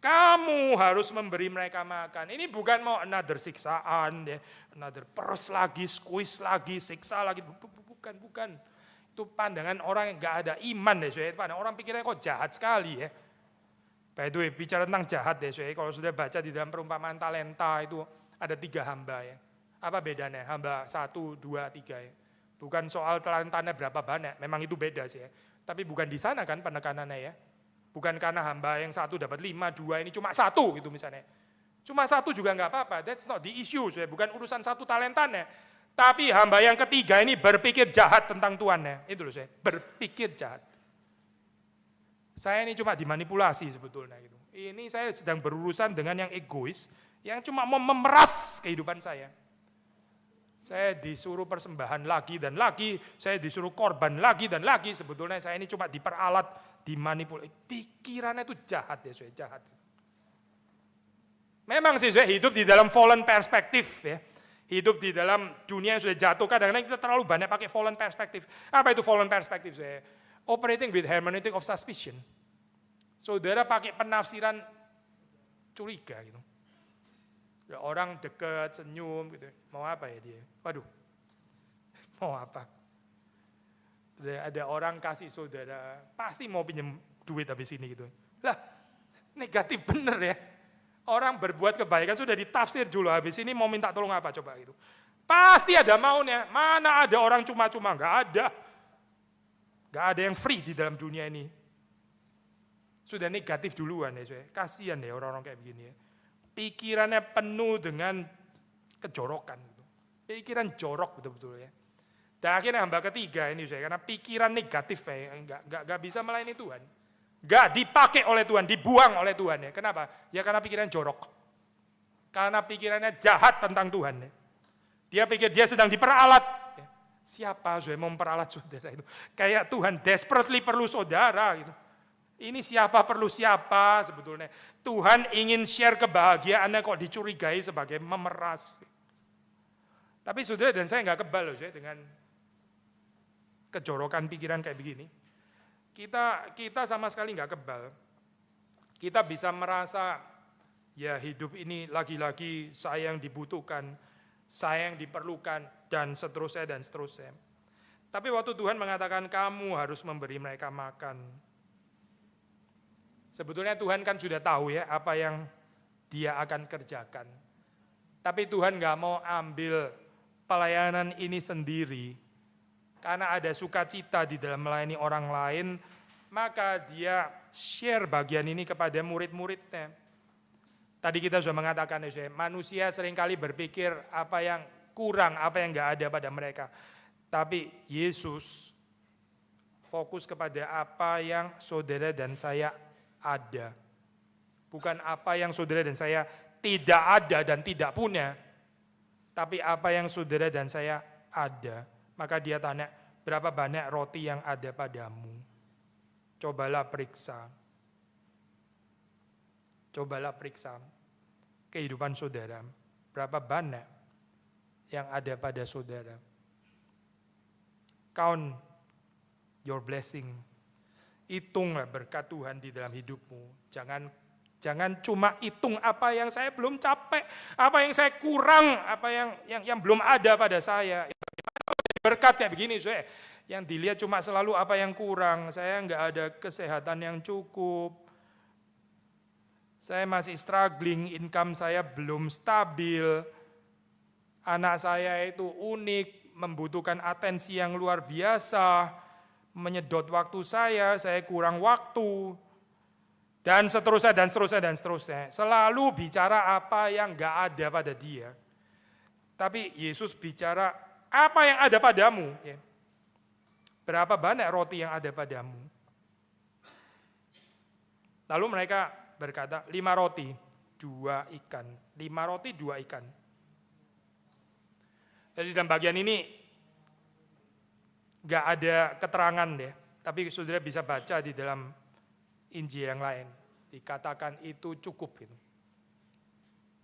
kamu harus memberi mereka makan. Ini bukan mau another siksaan, another peres lagi, squeeze lagi, siksa lagi. Bukan. Itu pandangan orang yang gak ada iman. Pandangan orang pikirnya kok jahat sekali ya. By the way, bicara tentang jahat kalau sudah baca di dalam perumpamaan talenta itu ada 3 hamba ya. Apa bedanya? Hamba 1, 2, 3 Bukan soal talentanya berapa banyak, memang itu beda sih ya. Tapi bukan di sana kan penekanannya ya. Bukan karena hamba yang 1 dapat 5, 2 ini cuma 1 gitu misalnya. Cuma 1 juga nggak apa-apa, that's not the issue. Bukan urusan 1 talentanya. Tapi hamba yang ketiga ini berpikir jahat tentang Tuhannya. Itu loh berpikir jahat. Saya ini cuma dimanipulasi sebetulnya gitu. Ini saya sedang berurusan dengan yang egois, yang cuma mau memeras kehidupan saya. Saya disuruh persembahan lagi dan lagi, saya disuruh korban lagi dan lagi. Sebetulnya saya ini cuma diperalat, dimanipulasi. Pikirannya itu jahat jahat. Memang sih hidup di dalam fallen perspektif ya. Hidup di dalam dunia yang sudah jatuh, kadang-kadang kita terlalu banyak pakai fallen perspektif. Apa itu fallen perspektif? Operating with hermeneutic of suspicion. Saudara pakai penafsiran curiga gitu. Orang dekat, senyum gitu. Mau apa ya dia? Waduh. Mau apa? Ada orang kasih saudara, pasti mau pinjam duit habis ini gitu. Lah, negatif bener ya. Orang berbuat kebaikan sudah ditafsir dulu, habis ini mau minta tolong apa coba gitu. Pasti ada maunya. Mana ada orang cuma-cuma, enggak ada. Enggak ada yang free di dalam dunia ini. Sudah negatif duluan ya, kasihan ya orang-orang kayak begini ya. Pikirannya penuh dengan kejorokan gitu. Pikiran jorok betul-betul ya. Dan akhirnya hamba ketiga ini karena pikiran negatif ya, enggak bisa melayani Tuhan. Enggak dipakai oleh Tuhan, dibuang oleh Tuhan ya. Kenapa? Ya karena pikiran jorok. Karena pikirannya jahat tentang Tuhan ya. Dia pikir dia sedang diperalat. Ya. Siapa yang mau memperalat saudara itu? Kayak Tuhan desperately perlu saudara gitu. Ini siapa perlu siapa sebetulnya. Tuhan ingin share kebahagiaannya kok dicurigai sebagai memeras. Tapi saudara dan saya enggak kebal loh dengan kejorokan pikiran kayak begini. Kita sama sekali nggak kebal. Kita bisa merasa ya hidup ini lagi-lagi saya yang dibutuhkan, saya yang diperlukan, dan seterusnya dan seterusnya. Tapi waktu Tuhan mengatakan kamu harus memberi mereka makan. Sebetulnya Tuhan kan sudah tahu ya apa yang dia akan kerjakan. Tapi Tuhan nggak mau ambil pelayanan ini sendiri. Karena ada sukacita di dalam melayani orang lain, maka dia share bagian ini kepada murid-muridnya. Tadi kita sudah mengatakan, manusia seringkali berpikir apa yang kurang, apa yang enggak ada pada mereka. Tapi Yesus fokus kepada apa yang saudara dan saya ada. Bukan apa yang saudara dan saya tidak ada dan tidak punya. Tapi apa yang saudara dan saya ada, maka dia tanya, berapa banyak roti yang ada padamu? Cobalah periksa. Cobalah periksa kehidupan saudara. Berapa banyak yang ada pada saudara? Count your blessing. Hitunglah berkat Tuhan di dalam hidupmu. Jangan cuma hitung apa yang saya belum capai, apa yang saya kurang, apa yang belum ada pada saya. Berkat kayak begini, saya yang dilihat cuma selalu apa yang kurang. Saya nggak ada kesehatan yang cukup. Saya masih struggling, income saya belum stabil. Anak saya itu unik, membutuhkan atensi yang luar biasa, menyedot waktu saya kurang waktu, dan seterusnya, dan seterusnya, dan seterusnya. Selalu bicara apa yang nggak ada pada dia. Tapi Yesus bicara apa yang ada padamu. Ya. Berapa banyak roti yang ada padamu? Lalu mereka berkata, 5 roti, 2 ikan. 5 roti, 2 ikan. Jadi dalam bagian ini nggak ada keterangan deh, tapi saudara bisa baca di dalam Injil yang lain. Dikatakan itu cukup gitu.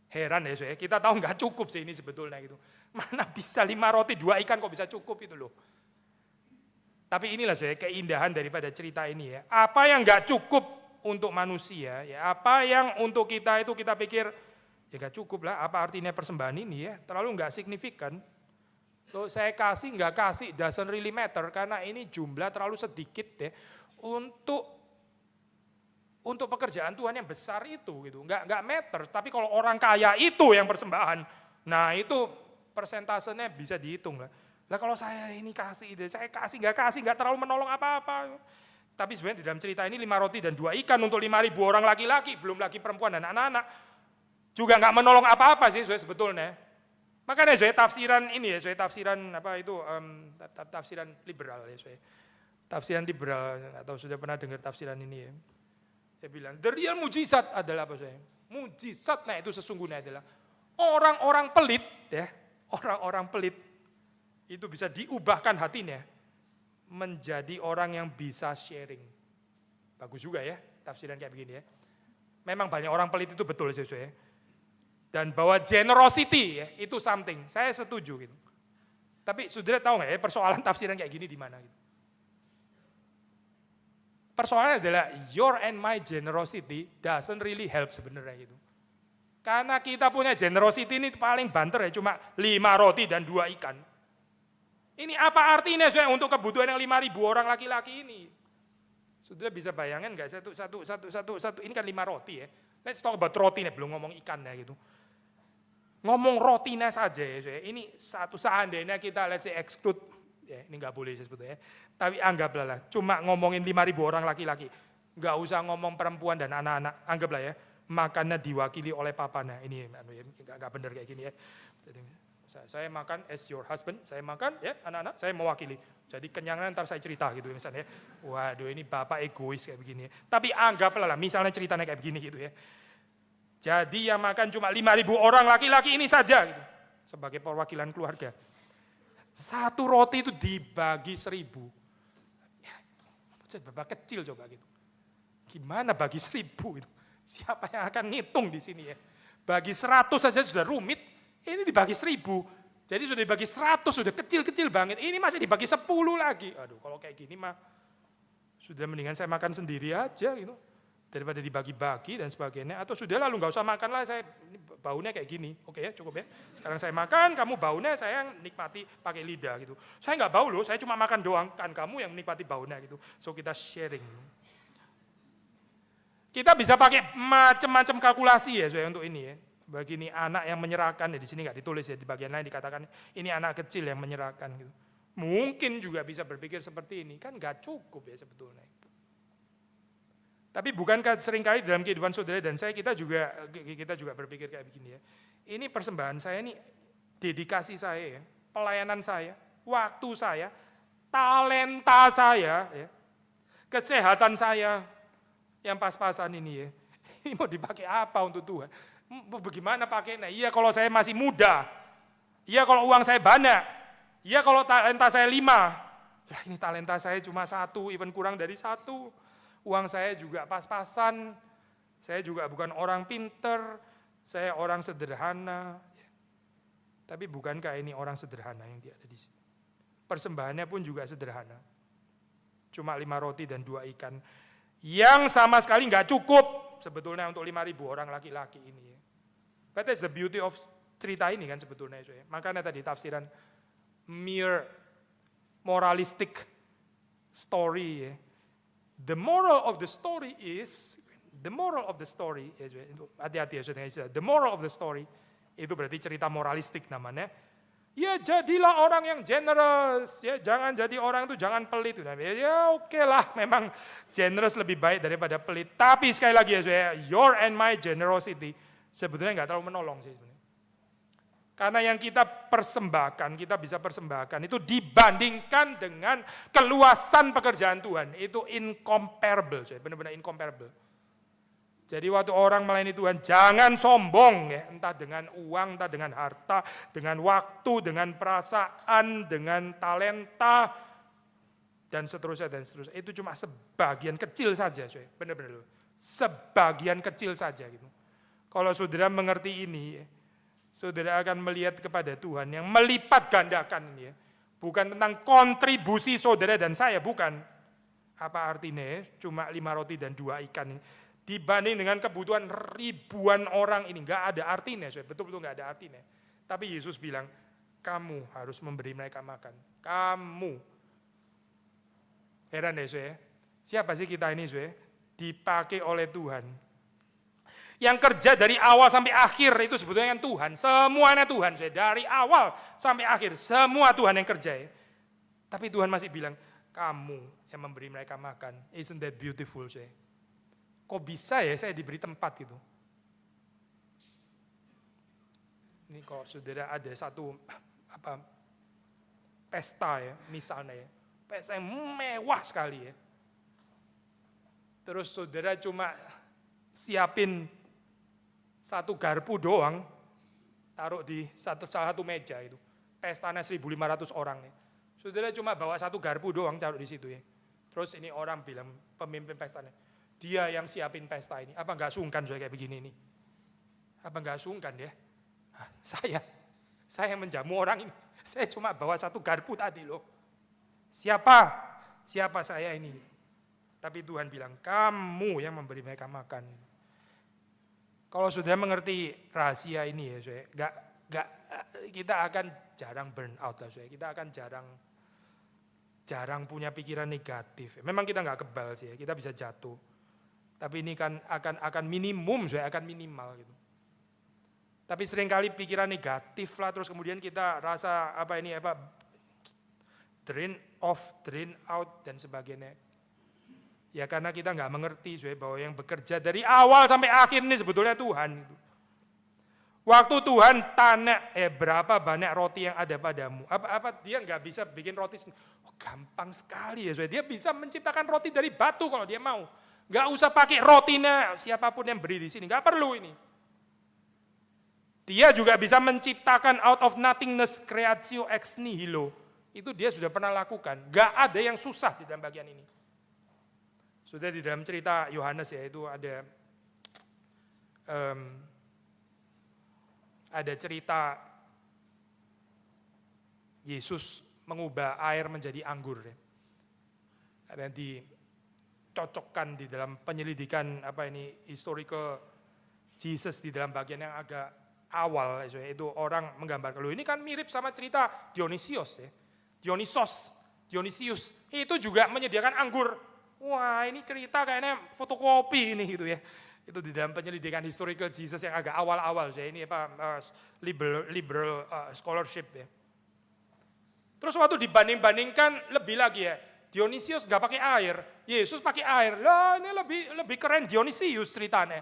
Heran ya saudara, kita tahu nggak cukup sih ini sebetulnya gitu. Mana bisa 5 roti 2 ikan kok bisa cukup itu loh. Tapi inilah saudara keindahan daripada cerita ini ya. Apa yang nggak cukup untuk manusia, ya apa yang untuk kita itu kita pikir ya nggak cukup lah. Apa artinya persembahan ini ya? Terlalu nggak signifikan. So, saya kasih nggak kasih doesn't really matter karena ini jumlah terlalu sedikit ya untuk pekerjaan Tuhan yang besar itu gitu. Nggak matter. Tapi kalau orang kaya itu yang persembahan, nah itu persentasenya bisa dihitung lah. Lah kalau saya ini kasih nggak kasih nggak terlalu menolong apa-apa. Tapi sebenarnya di dalam cerita ini 5 roti dan 2 ikan untuk 5.000 orang laki-laki, belum lagi perempuan dan anak-anak, juga nggak menolong apa-apa sih sebetulnya. Makanya saya tafsiran ini ya, saya tafsiran apa itu tafsiran liberal ya saya. Tafsiran liberal, atau sudah pernah dengar tafsiran ini ya. Dia bilang, the real mujizat adalah apa saya? Mujizat, nah itu sesungguhnya adalah orang-orang pelit ya, orang-orang pelit itu bisa diubahkan hatinya menjadi orang yang bisa sharing. Bagus juga ya tafsiran kayak begini ya. Memang banyak orang pelit itu betul ya. Dan bahwa generosity ya itu something, saya setuju gitu. Tapi saudara tahu nggak ya persoalan tafsiran kayak gini di mana gitu? Persoalannya adalah your and my generosity doesn't really help sebenarnya gitu. Karena kita punya generosity ini paling banter ya cuma 5 roti dan 2 ikan. Ini apa artinya saya untuk kebutuhan yang 5.000 orang laki-laki ini? Saudara bisa bayangin nggak satu ini kan 5 roti ya. Let's talk about roti nih, belum ngomong ikannya gitu. Ngomong rotinya saja ya, ini satu seandainya kita let's say exclude, ya ini nggak boleh sebetulnya, tapi anggaplah lah, cuma ngomongin 5.000 orang laki-laki, nggak usah ngomong perempuan dan anak-anak, anggaplah ya, makannya diwakili oleh papanya, ini nggak benar kayak gini ya. Jadi, saya makan as your husband, saya makan ya anak-anak, saya mewakili, jadi kenyangnya ntar saya cerita gitu misalnya, waduh ini bapak egois kayak begini ya. Tapi anggaplah lah, misalnya ceritanya kayak begini gitu ya. Jadi yang makan cuma 5.000 orang laki-laki ini saja gitu, sebagai perwakilan keluarga. 1 roti itu dibagi 1.000. Ya, berapa kecil coba gitu. Gimana bagi 1.000 itu? Siapa yang akan ngitung di sini ya? Bagi 100 saja sudah rumit, ini dibagi 1.000. Jadi sudah dibagi 100, sudah kecil-kecil banget. Ini masih dibagi 10 lagi. Aduh, kalau kayak gini mah sudah mendingan saya makan sendiri aja gitu. Daripada dibagi-bagi dan sebagainya, atau sudah lalu nggak usah makan lah, saya baunya kayak gini, oke ya cukup ya. Sekarang saya makan, kamu baunya saya nikmati pakai lidah gitu. Saya nggak bau loh, saya cuma makan doang, kan kamu yang menikmati baunya gitu. So kita sharing. Kita bisa pakai macam-macam kalkulasi ya untuk ini ya. Bagi ini anak yang menyerahkan, ya di sini nggak ditulis ya, di bagian lain dikatakan ini anak kecil yang menyerahkan gitu. Mungkin juga bisa berpikir seperti ini, kan nggak cukup ya sebetulnya. Tapi bukankah seringkali dalam kehidupan saudara dan saya kita juga berpikir kayak begini ya. Ini persembahan saya, ini dedikasi saya ya, pelayanan saya, waktu saya, talenta saya ya, kesehatan saya yang pas-pasan ini ya. Ini mau dipakai apa untuk Tuhan? Bagaimana pakainya? Iya kalau saya masih muda, Iya kalau uang saya banyak. Iya kalau talenta saya 5. Lah ini talenta saya cuma 1, even kurang dari 1. Uang saya juga pas-pasan. Saya juga bukan orang pinter. Saya orang sederhana. Tapi bukankah ini orang sederhana yang ada di sini? Persembahannya pun juga sederhana. Cuma 5 roti dan 2 ikan. Yang sama sekali nggak cukup sebetulnya untuk 5.000 orang laki-laki ini. But that's the beauty of cerita ini kan sebetulnya. Makanya tadi tafsiran mere moralistic story. The moral of the story is, hati-hati ya, the moral of the story, itu berarti cerita moralistik namanya. Ya jadilah orang yang generous, ya jangan jadi orang itu jangan pelit. Ya oke lah, memang generous lebih baik daripada pelit. Tapi sekali lagi ya, your and my generosity sebetulnya nggak terlalu menolong sih sebenarnya. Karena yang kita persembahkan, kita bisa persembahkan itu dibandingkan dengan keluasan pekerjaan Tuhan, itu incomparable, benar-benar incomparable. Jadi waktu orang melayani Tuhan, jangan sombong ya, entah dengan uang, entah dengan harta, dengan waktu, dengan perasaan, dengan talenta, dan seterusnya, dan seterusnya. Itu cuma sebagian kecil saja, benar-benar. Sebagian kecil saja gitu. Kalau saudara mengerti ini, saudara akan melihat kepada Tuhan yang melipat gandakan ini ya. Bukan tentang kontribusi saudara dan saya, bukan. Apa artinya? Cuma 5 roti dan 2 ikan ini. Dibanding dengan kebutuhan ribuan orang ini, nggak ada artinya, betul-betul nggak ada artinya. Tapi Yesus bilang, kamu harus memberi mereka makan. Kamu. Heran deh, siapa sih kita ini, dipakai oleh Tuhan. Yang kerja dari awal sampai akhir itu sebetulnya kan Tuhan. Semuanya Tuhan, dari awal sampai akhir, semua Tuhan yang kerja. Tapi Tuhan masih bilang, kamu yang memberi mereka makan. Isn't that beautiful, Kok bisa ya saya diberi tempat gitu? Ini kalau saudara ada satu pesta ya, misalnya ya, pesta yang mewah sekali ya. Terus saudara cuma siapin 1 garpu doang, taruh di salah satu meja itu. Pestanya 1.500 orang ya. Saudara cuma bawa 1 garpu doang taruh di situ ya. Terus ini orang bilang, pemimpin pestanya, dia yang siapin pesta ini. Apa enggak sungkan kayak begini nih? Apa enggak sungkan ya? Saya yang menjamu orang ini. Saya cuma bawa 1 garpu tadi loh. Siapa saya ini? Tapi Tuhan bilang, kamu yang memberi mereka makan. Kalau sudah mengerti rahasia ini ya, kita akan jarang burn out lah, kita akan jarang punya pikiran negatif. Memang kita nggak kebal sih, kita bisa jatuh. Tapi ini kan akan minimum, akan minimal gitu. Tapi seringkali pikiran negatif lah, terus kemudian kita rasa drain out dan sebagainya. Ya karena kita nggak mengerti bahwa yang bekerja dari awal sampai akhir ini sebetulnya Tuhan. Waktu Tuhan tanya, berapa banyak roti yang ada padamu? Apa dia nggak bisa bikin roti? Oh, gampang sekali ya, dia bisa menciptakan roti dari batu kalau dia mau. Nggak usah pakai rotinya siapapun yang beri di sini, nggak perlu ini. Dia juga bisa menciptakan out of nothingness, creatio ex nihilo. Itu dia sudah pernah lakukan. Nggak ada yang susah di dalam bagian ini. Sudah di dalam cerita Yohanes ya, itu ada cerita Yesus mengubah air menjadi anggur. Ada yang dicocokkan di dalam penyelidikan historical Jesus di dalam bagian yang agak awal. Itu orang menggambarkan, loh ini kan mirip sama cerita Dionysius ya. Dionysius itu juga menyediakan anggur. Wah ini cerita kayaknya fotokopi ini gitu ya. Itu di dalam penyelidikan historical Jesus yang agak awal-awal ya. Ini liberal scholarship ya. Terus waktu dibanding-bandingkan lebih lagi ya. Dionysius nggak pakai air, Yesus pakai air. Lah ini lebih keren Dionysius ceritanya.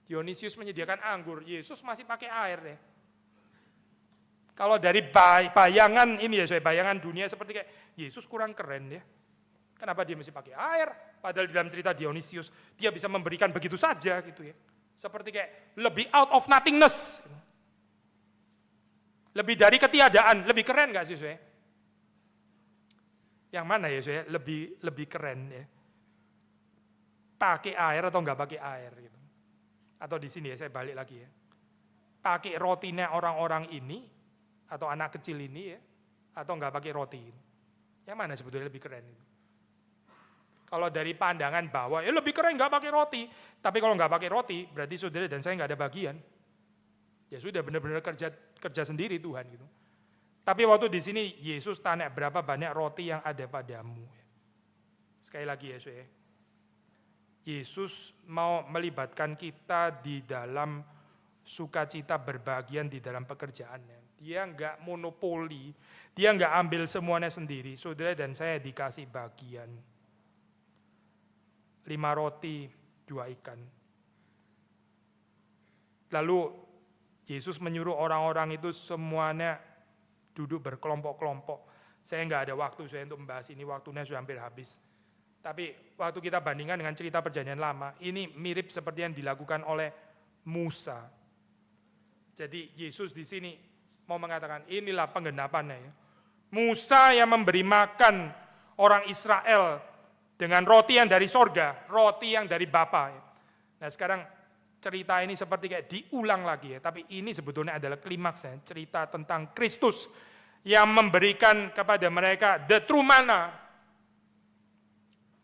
Dionysius menyediakan anggur, Yesus masih pakai air deh. Kalau dari bayangan ini ya, bayangan dunia seperti kayak Yesus kurang keren ya. Kenapa dia mesti pakai air? Padahal di dalam cerita Dionysius, dia bisa memberikan begitu saja gitu ya. Seperti kayak lebih out of nothingness. Lebih dari ketiadaan, lebih keren nggak sih, saudara? Yang mana ya, saudara? Lebih keren ya. Pakai air atau nggak pakai air gitu. Atau di sini ya, saya balik lagi ya. Pakai rotinya orang-orang ini atau anak kecil ini ya, atau nggak pakai roti. Yang mana sebetulnya lebih keren itu? Kalau dari pandangan bawah, ya lebih keren nggak pakai roti. Tapi kalau nggak pakai roti, berarti saudara dan saya nggak ada bagian. Ya sudah benar-benar kerja sendiri Tuhan gitu. Tapi waktu di sini Yesus tanya berapa banyak roti yang ada padamu. Sekali lagi ya saudara. Yesus mau melibatkan kita di dalam sukacita berbagian di dalam pekerjaannya. Dia enggak monopoli, dia enggak ambil semuanya sendiri. Saudara dan saya dikasih bagian. 5 roti, 2 ikan. Lalu Yesus menyuruh orang-orang itu semuanya duduk berkelompok-kelompok. Saya enggak ada waktu saya untuk membahas ini, waktunya sudah hampir habis. Tapi waktu kita bandingkan dengan cerita perjanjian lama, ini mirip seperti yang dilakukan oleh Musa. Jadi Yesus di sini mau mengatakan inilah penggenapannya ya. Musa yang memberi makan orang Israel dengan roti yang dari sorga, roti yang dari Bapa. Nah sekarang cerita ini seperti kayak diulang lagi ya, tapi ini sebetulnya adalah klimaksnya, cerita tentang Kristus yang memberikan kepada mereka the true manna,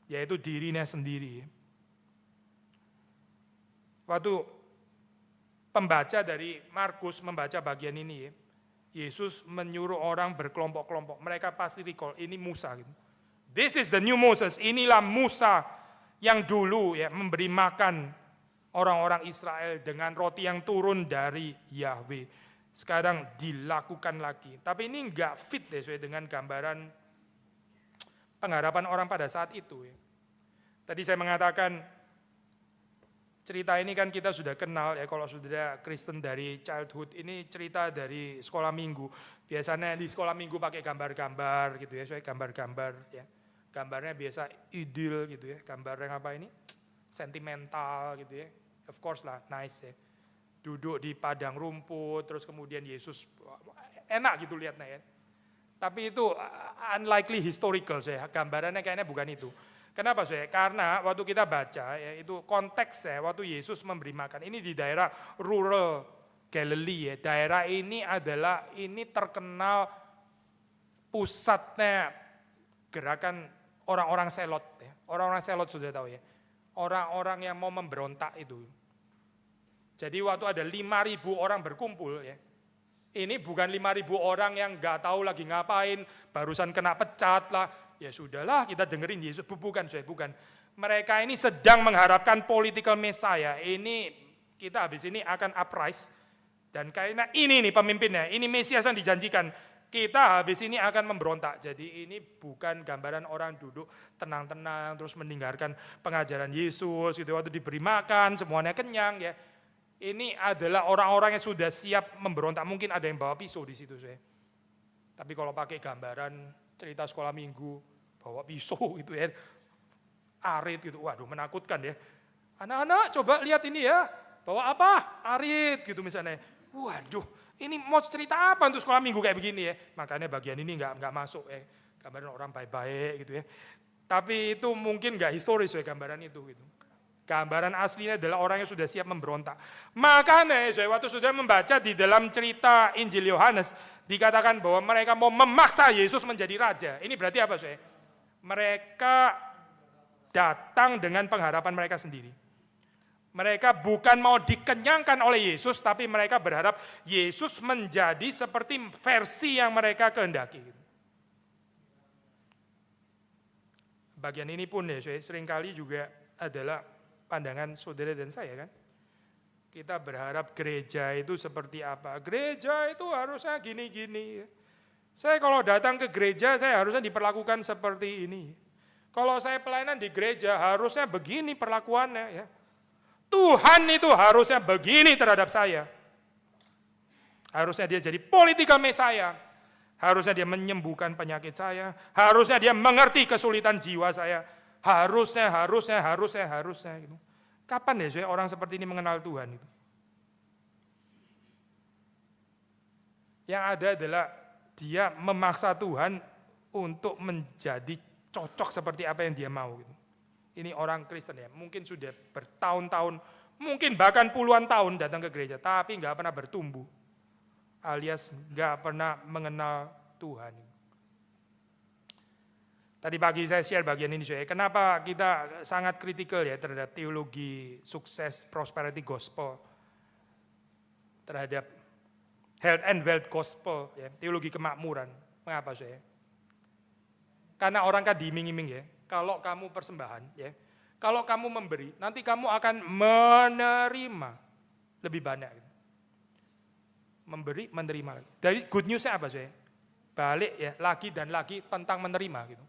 yaitu dirinya sendiri. Waktu pembaca dari Markus membaca bagian ini, Yesus menyuruh orang berkelompok-kelompok. Mereka pasti recall, ini Musa. This is the new Moses. Inilah Musa yang dulu ya memberi makan orang-orang Israel dengan roti yang turun dari Yahweh. Sekarang dilakukan lagi. Tapi ini enggak fit deh dengan gambaran pengharapan orang pada saat itu. Tadi saya mengatakan cerita ini kan kita sudah kenal ya, kalau saudara Kristen dari childhood, ini cerita dari sekolah minggu. Biasanya di sekolah minggu pakai gambar-gambar gitu ya, soalnya gambar-gambar ya. Gambarnya biasa idil gitu ya, gambar yang apa ini? Sentimental gitu ya. Of course lah, nice ya. Duduk di padang rumput, terus kemudian Yesus, enak gitu lihatnya ya. Tapi itu unlikely historical saya, gambarannya kayaknya bukan itu. Kenapa saya? Karena waktu kita baca ya, itu konteksnya waktu Yesus memberi makan ini di daerah rural Galilee ya. Daerah ini adalah terkenal pusatnya gerakan orang-orang selot ya. Orang-orang selot sudah tahu ya. Orang-orang yang mau memberontak itu. Jadi waktu ada 5.000 orang berkumpul ya. Ini bukan 5.000 orang yang nggak tahu lagi ngapain, barusan kena pecat lah. Ya sudahlah, kita dengerin Yesus. Bukan. Mereka ini sedang mengharapkan political messiah. Ini kita habis ini akan uprise. Dan kayaknya ini nih pemimpinnya, ini Mesias yang dijanjikan. Kita habis ini akan memberontak. Jadi ini bukan gambaran orang duduk tenang-tenang terus mendengarkan pengajaran Yesus. Gitu. Waktu diberi makan, semuanya kenyang ya. Ini adalah orang-orang yang sudah siap memberontak. Mungkin ada yang bawa pisau di situ saya. Tapi kalau pakai gambaran cerita sekolah minggu, bawa pisau gitu ya, arit gitu, waduh menakutkan ya. Anak-anak coba lihat ini ya, bawa apa? Arit gitu misalnya. Waduh, ini mau cerita apa untuk sekolah minggu kayak begini ya? Makanya bagian ini nggak masuk ya, gambaran orang baik-baik gitu ya. Tapi itu mungkin nggak historis ya gambaran itu gitu. Gambaran aslinya adalah orang yang sudah siap memberontak. Makanya waktu sudah membaca di dalam cerita Injil Yohanes, dikatakan bahwa mereka mau memaksa Yesus menjadi raja. Ini berarti apa saya? Mereka datang dengan pengharapan mereka sendiri. Mereka bukan mau dikenyangkan oleh Yesus, tapi mereka berharap Yesus menjadi seperti versi yang mereka kehendaki. Bagian ini pun ya seringkali juga adalah pandangan saudara dan saya kan. Kita berharap gereja itu seperti apa? Gereja itu harusnya gini-gini. Saya kalau datang ke gereja saya harusnya diperlakukan seperti ini. Kalau saya pelayanan di gereja harusnya begini perlakuannya ya. Tuhan itu harusnya begini terhadap saya. Harusnya dia jadi political messiah. Harusnya dia menyembuhkan penyakit saya. Harusnya dia mengerti kesulitan jiwa saya. Harusnya gitu. Kapan ya orang seperti ini mengenal Tuhan itu? Yang ada adalah dia memaksa Tuhan untuk menjadi cocok seperti apa yang dia mau. Ini orang Kristen ya, mungkin sudah bertahun-tahun, mungkin bahkan puluhan tahun datang ke gereja, tapi nggak pernah bertumbuh, alias nggak pernah mengenal Tuhan. Tadi pagi saya share bagian ini, kenapa kita sangat kritikal ya terhadap teologi sukses prosperity gospel, terhadap health and wealth gospel, ya, teologi kemakmuran. Mengapa saya? Karena orang kan diiming-iming ya, kalau kamu persembahan, ya, kalau kamu memberi, nanti kamu akan menerima lebih banyak. Memberi, menerima lagi. Dari good news-nya apa saya? Balik ya, lagi dan lagi tentang menerima gitu.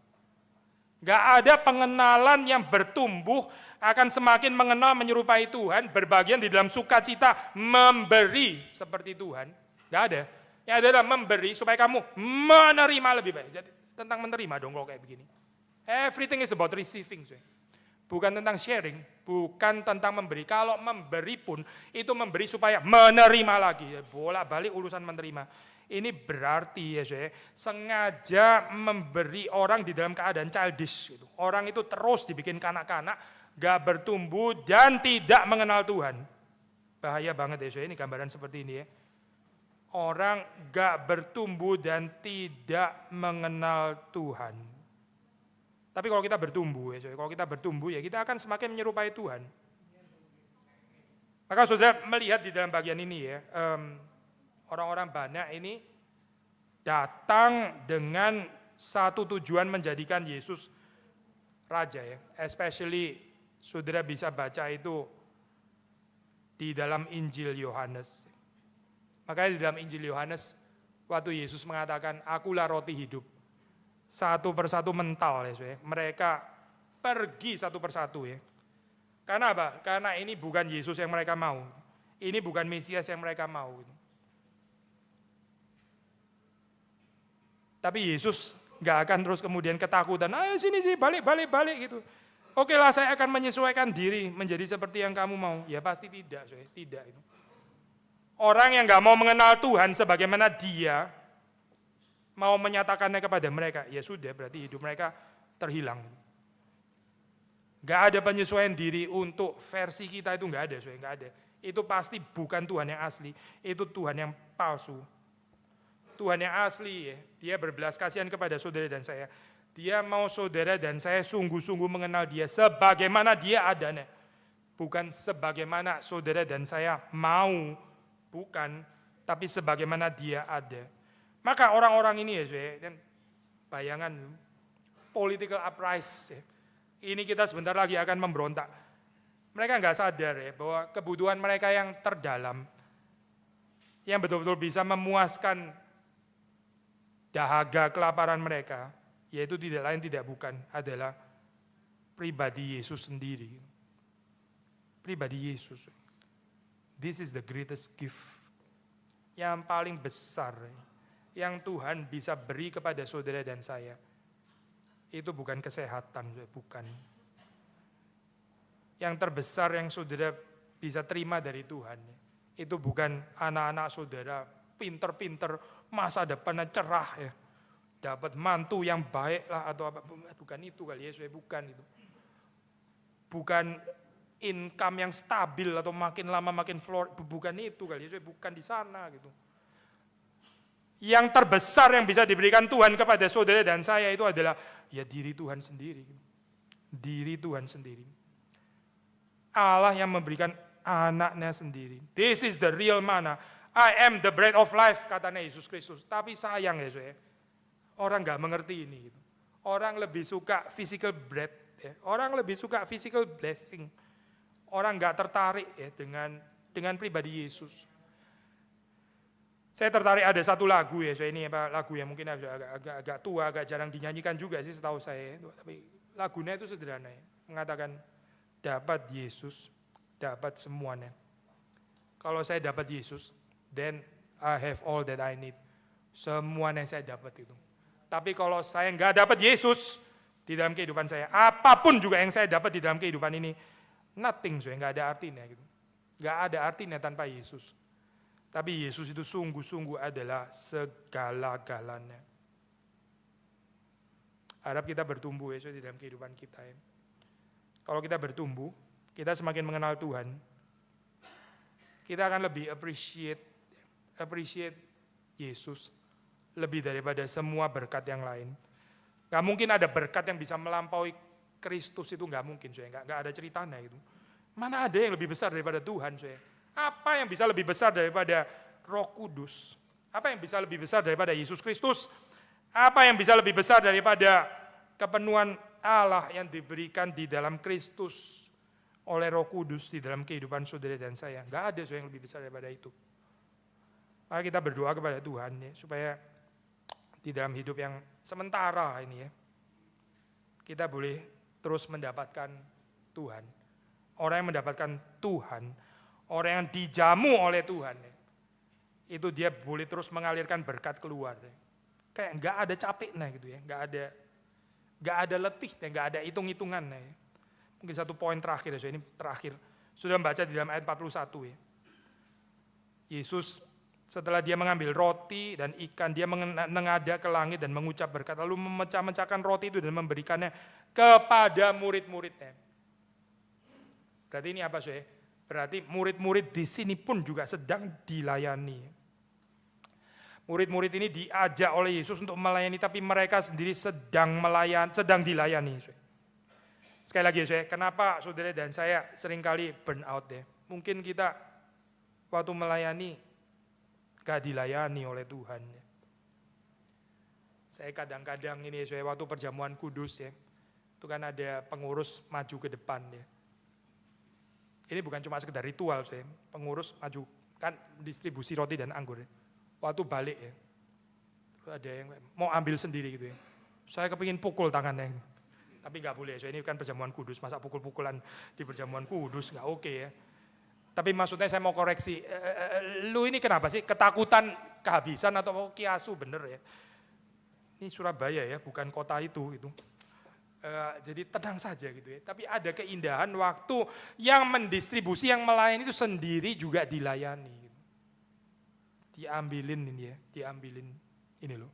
Gak ada pengenalan yang bertumbuh akan semakin mengenal menyerupai Tuhan, berbagian di dalam sukacita, memberi seperti Tuhan. Gak ada. Yang adalah memberi supaya kamu menerima lebih baik. Jadi tentang menerima dong kalau kayak begini. Everything is about receiving. Bukan tentang sharing, bukan tentang memberi. Kalau memberi pun itu memberi supaya menerima lagi. Bolak-balik urusan menerima. Ini berarti ya saya sengaja memberi orang di dalam keadaan childish. Gitu. Orang itu terus dibikin kanak-kanak, gak bertumbuh dan tidak mengenal Tuhan. Bahaya banget ya saya, ini gambaran seperti ini ya. Orang gak bertumbuh dan tidak mengenal Tuhan. Tapi kalau kita bertumbuh ya, kalau kita bertumbuh ya kita akan semakin menyerupai Tuhan. Maka saudara melihat di dalam bagian ini ya, orang-orang banyak ini datang dengan satu tujuan menjadikan Yesus raja ya. Especially saudara bisa baca itu di dalam Injil Yohanes. Makanya di dalam Injil Yohanes waktu Yesus mengatakan, "Akulah roti hidup." Satu persatu mental ya, mereka pergi satu persatu ya. Karena apa? Karena ini bukan Yesus yang mereka mau. Ini bukan Mesias yang mereka mau. Tapi Yesus nggak akan terus kemudian ketakutan, ayo sini sih balik gitu. Oke lah saya akan menyesuaikan diri menjadi seperti yang kamu mau. Ya pasti tidak, tidak itu. Orang yang nggak mau mengenal Tuhan sebagaimana Dia mau menyatakannya kepada mereka, ya sudah berarti hidup mereka terhilang. Gak ada penyesuaian diri untuk versi kita itu gak ada, gak ada. Itu pasti bukan Tuhan yang asli, itu Tuhan yang palsu. Tuhan yang asli ya, Dia berbelas kasihan kepada saudara dan saya. Dia mau saudara dan saya sungguh-sungguh mengenal Dia sebagaimana Dia adanya. Bukan sebagaimana saudara dan saya mau, bukan, tapi sebagaimana Dia ada. Maka orang-orang ini ya, bayangan political uprising, ini kita sebentar lagi akan memberontak. Mereka nggak sadar ya bahwa kebutuhan mereka yang terdalam, yang betul-betul bisa memuaskan dahaga kelaparan mereka, yaitu tidak lain tidak bukan adalah pribadi Yesus sendiri. Pribadi Yesus. This is the greatest gift yang paling besar yang Tuhan bisa beri kepada saudara dan saya. Itu bukan kesehatan, bukan. Yang terbesar yang saudara bisa terima dari Tuhan, itu bukan anak-anak saudara pinter-pinter, masa depannya cerah ya, dapat mantu yang baik lah atau apa, bukan itu kali ya, bukan itu. Bukan income yang stabil atau makin lama makin floor, bukan itu kali ya, bukan di sana gitu. Yang terbesar yang bisa diberikan Tuhan kepada saudara dan saya itu adalah ya diri Tuhan sendiri. Diri Tuhan sendiri. Allah yang memberikan anaknya sendiri. This is the real manna. I am the bread of life, katanya Yesus Kristus. Tapi sayang ya, orang gak mengerti ini. Orang lebih suka physical bread. Orang lebih suka physical blessing. Orang gak tertarik ya dengan pribadi Yesus. Saya tertarik ada satu lagu ya, ini lagu yang mungkin agak tua, agak jarang dinyanyikan juga sih setahu saya. Tapi lagunya itu sederhana ya, mengatakan dapat Yesus, dapat semuanya. Kalau saya dapat Yesus, then I have all that I need. Semuanya saya dapat itu. Tapi kalau saya nggak dapat Yesus di dalam kehidupan saya, apapun juga yang saya dapat di dalam kehidupan ini, nothing, nggak ada artinya gitu. Nggak ada artinya tanpa Yesus. Tapi Yesus itu sungguh-sungguh adalah segala-galanya. Harap kita bertumbuh ya di dalam kehidupan kita ya. Kalau kita bertumbuh, kita semakin mengenal Tuhan, kita akan lebih appreciate Yesus lebih daripada semua berkat yang lain. Gak mungkin ada berkat yang bisa melampaui Kristus, itu gak mungkin, gak ada ceritanya itu. Mana ada yang lebih besar daripada Tuhan, Apa yang bisa lebih besar daripada Roh Kudus? Apa yang bisa lebih besar daripada Yesus Kristus? Apa yang bisa lebih besar daripada kepenuhan Allah yang diberikan di dalam Kristus oleh Roh Kudus di dalam kehidupan saudara dan saya? Gak ada yang lebih besar daripada itu. Maka kita berdoa kepada Tuhan ya, supaya di dalam hidup yang sementara ini ya, kita boleh terus mendapatkan Tuhan. Orang yang mendapatkan Tuhan, orang yang dijamu oleh Tuhan ya, itu dia boleh terus mengalirkan berkat keluar ya. Kayak nggak ada capeknya gitu ya, nggak ada letih, nggak ada hitung-hitungan ya. Mungkin satu poin terakhir ya, ini terakhir. Sudah membaca di dalam ayat 41 ya. Yesus setelah dia mengambil roti dan ikan, dia menengadah ke langit dan mengucap berkat, lalu memecah-mecahkan roti itu dan memberikannya kepada murid-muridnya. Berarti ini apa sih? Berarti murid-murid di sini pun juga sedang dilayani. Murid-murid ini diajak oleh Yesus untuk melayani, tapi mereka sendiri sedang dilayani. Sekali lagi kenapa saudara dan saya seringkali burn out ya? Mungkin kita waktu melayani gak dilayani oleh Tuhan. Saya kadang-kadang ini waktu perjamuan kudus ya, itu kan ada pengurus maju ke depan ya. Ini bukan cuma sekedar ritual pengurus maju kan distribusi roti dan anggur ya. Waktu balik ya, ada yang mau ambil sendiri gitu ya. Saya kepingin pukul tangannya, tapi nggak boleh. Ini kan perjamuan kudus, masa pukul-pukulan di perjamuan kudus nggak oke ya. Tapi maksudnya saya mau koreksi, lu ini kenapa sih ketakutan kehabisan atau kiasu bener ya? Ini Surabaya ya, bukan kota itu gitu. Jadi tenang saja gitu ya. Tapi ada keindahan waktu yang mendistribusi, yang melayani itu sendiri juga dilayani. Diambilin ini ya, diambilin ini loh.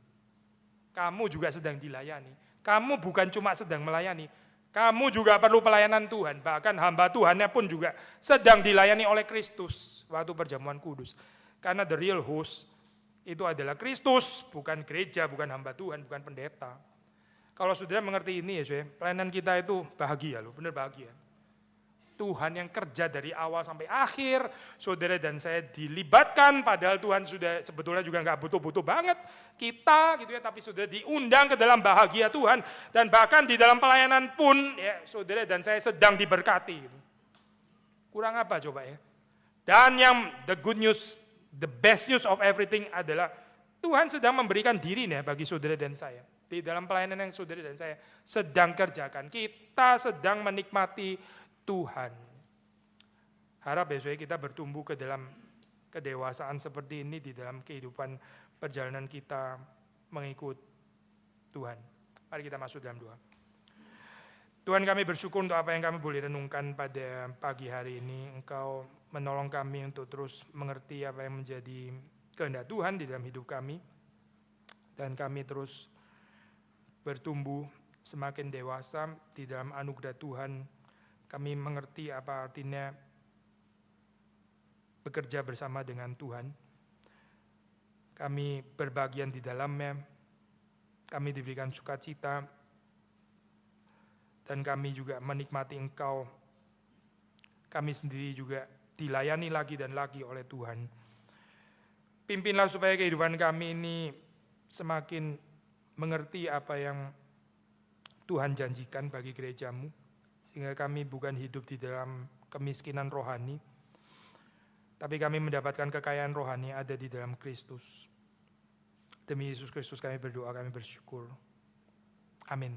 Kamu juga sedang dilayani. Kamu bukan cuma sedang melayani, kamu juga perlu pelayanan Tuhan. Bahkan hamba Tuhannya pun juga sedang dilayani oleh Kristus waktu perjamuan kudus. Karena the real host itu adalah Kristus, bukan gereja, bukan hamba Tuhan, bukan pendeta. Kalau saudara mengerti ini ya, pelayanan kita itu bahagia loh, benar bahagia. Tuhan yang kerja dari awal sampai akhir, saudara dan saya dilibatkan, padahal Tuhan sudah sebetulnya juga nggak butuh-butuh banget kita gitu ya, tapi sudah diundang ke dalam bahagia Tuhan, dan bahkan di dalam pelayanan pun ya saudara dan saya sedang diberkati. Kurang apa coba ya? Dan yang the good news, the best news of everything adalah Tuhan sedang memberikan diri nih bagi saudara dan saya. Di dalam pelayanan yang saudara dan saya sedang kerjakan, kita sedang menikmati Tuhan. Harap besok kita bertumbuh ke dalam kedewasaan seperti ini di dalam kehidupan perjalanan kita mengikut Tuhan. Mari kita masuk dalam doa. Tuhan, kami bersyukur untuk apa yang kami boleh renungkan pada pagi hari ini. Engkau menolong kami untuk terus mengerti apa yang menjadi kehendak Tuhan di dalam hidup kami. Dan kami terus bertumbuh semakin dewasa di dalam anugerah Tuhan. Kami mengerti apa artinya bekerja bersama dengan Tuhan. Kami berbagian di dalamnya. Kami diberikan sukacita. Dan kami juga menikmati Engkau. Kami sendiri juga dilayani lagi dan lagi oleh Tuhan. Pimpinlah supaya kehidupan kami ini semakin mengerti apa yang Tuhan janjikan bagi gerejamu. Sehingga kami bukan hidup di dalam kemiskinan rohani, tapi kami mendapatkan kekayaan rohani ada di dalam Kristus. Demi Yesus Kristus kami berdoa, kami bersyukur. Amin.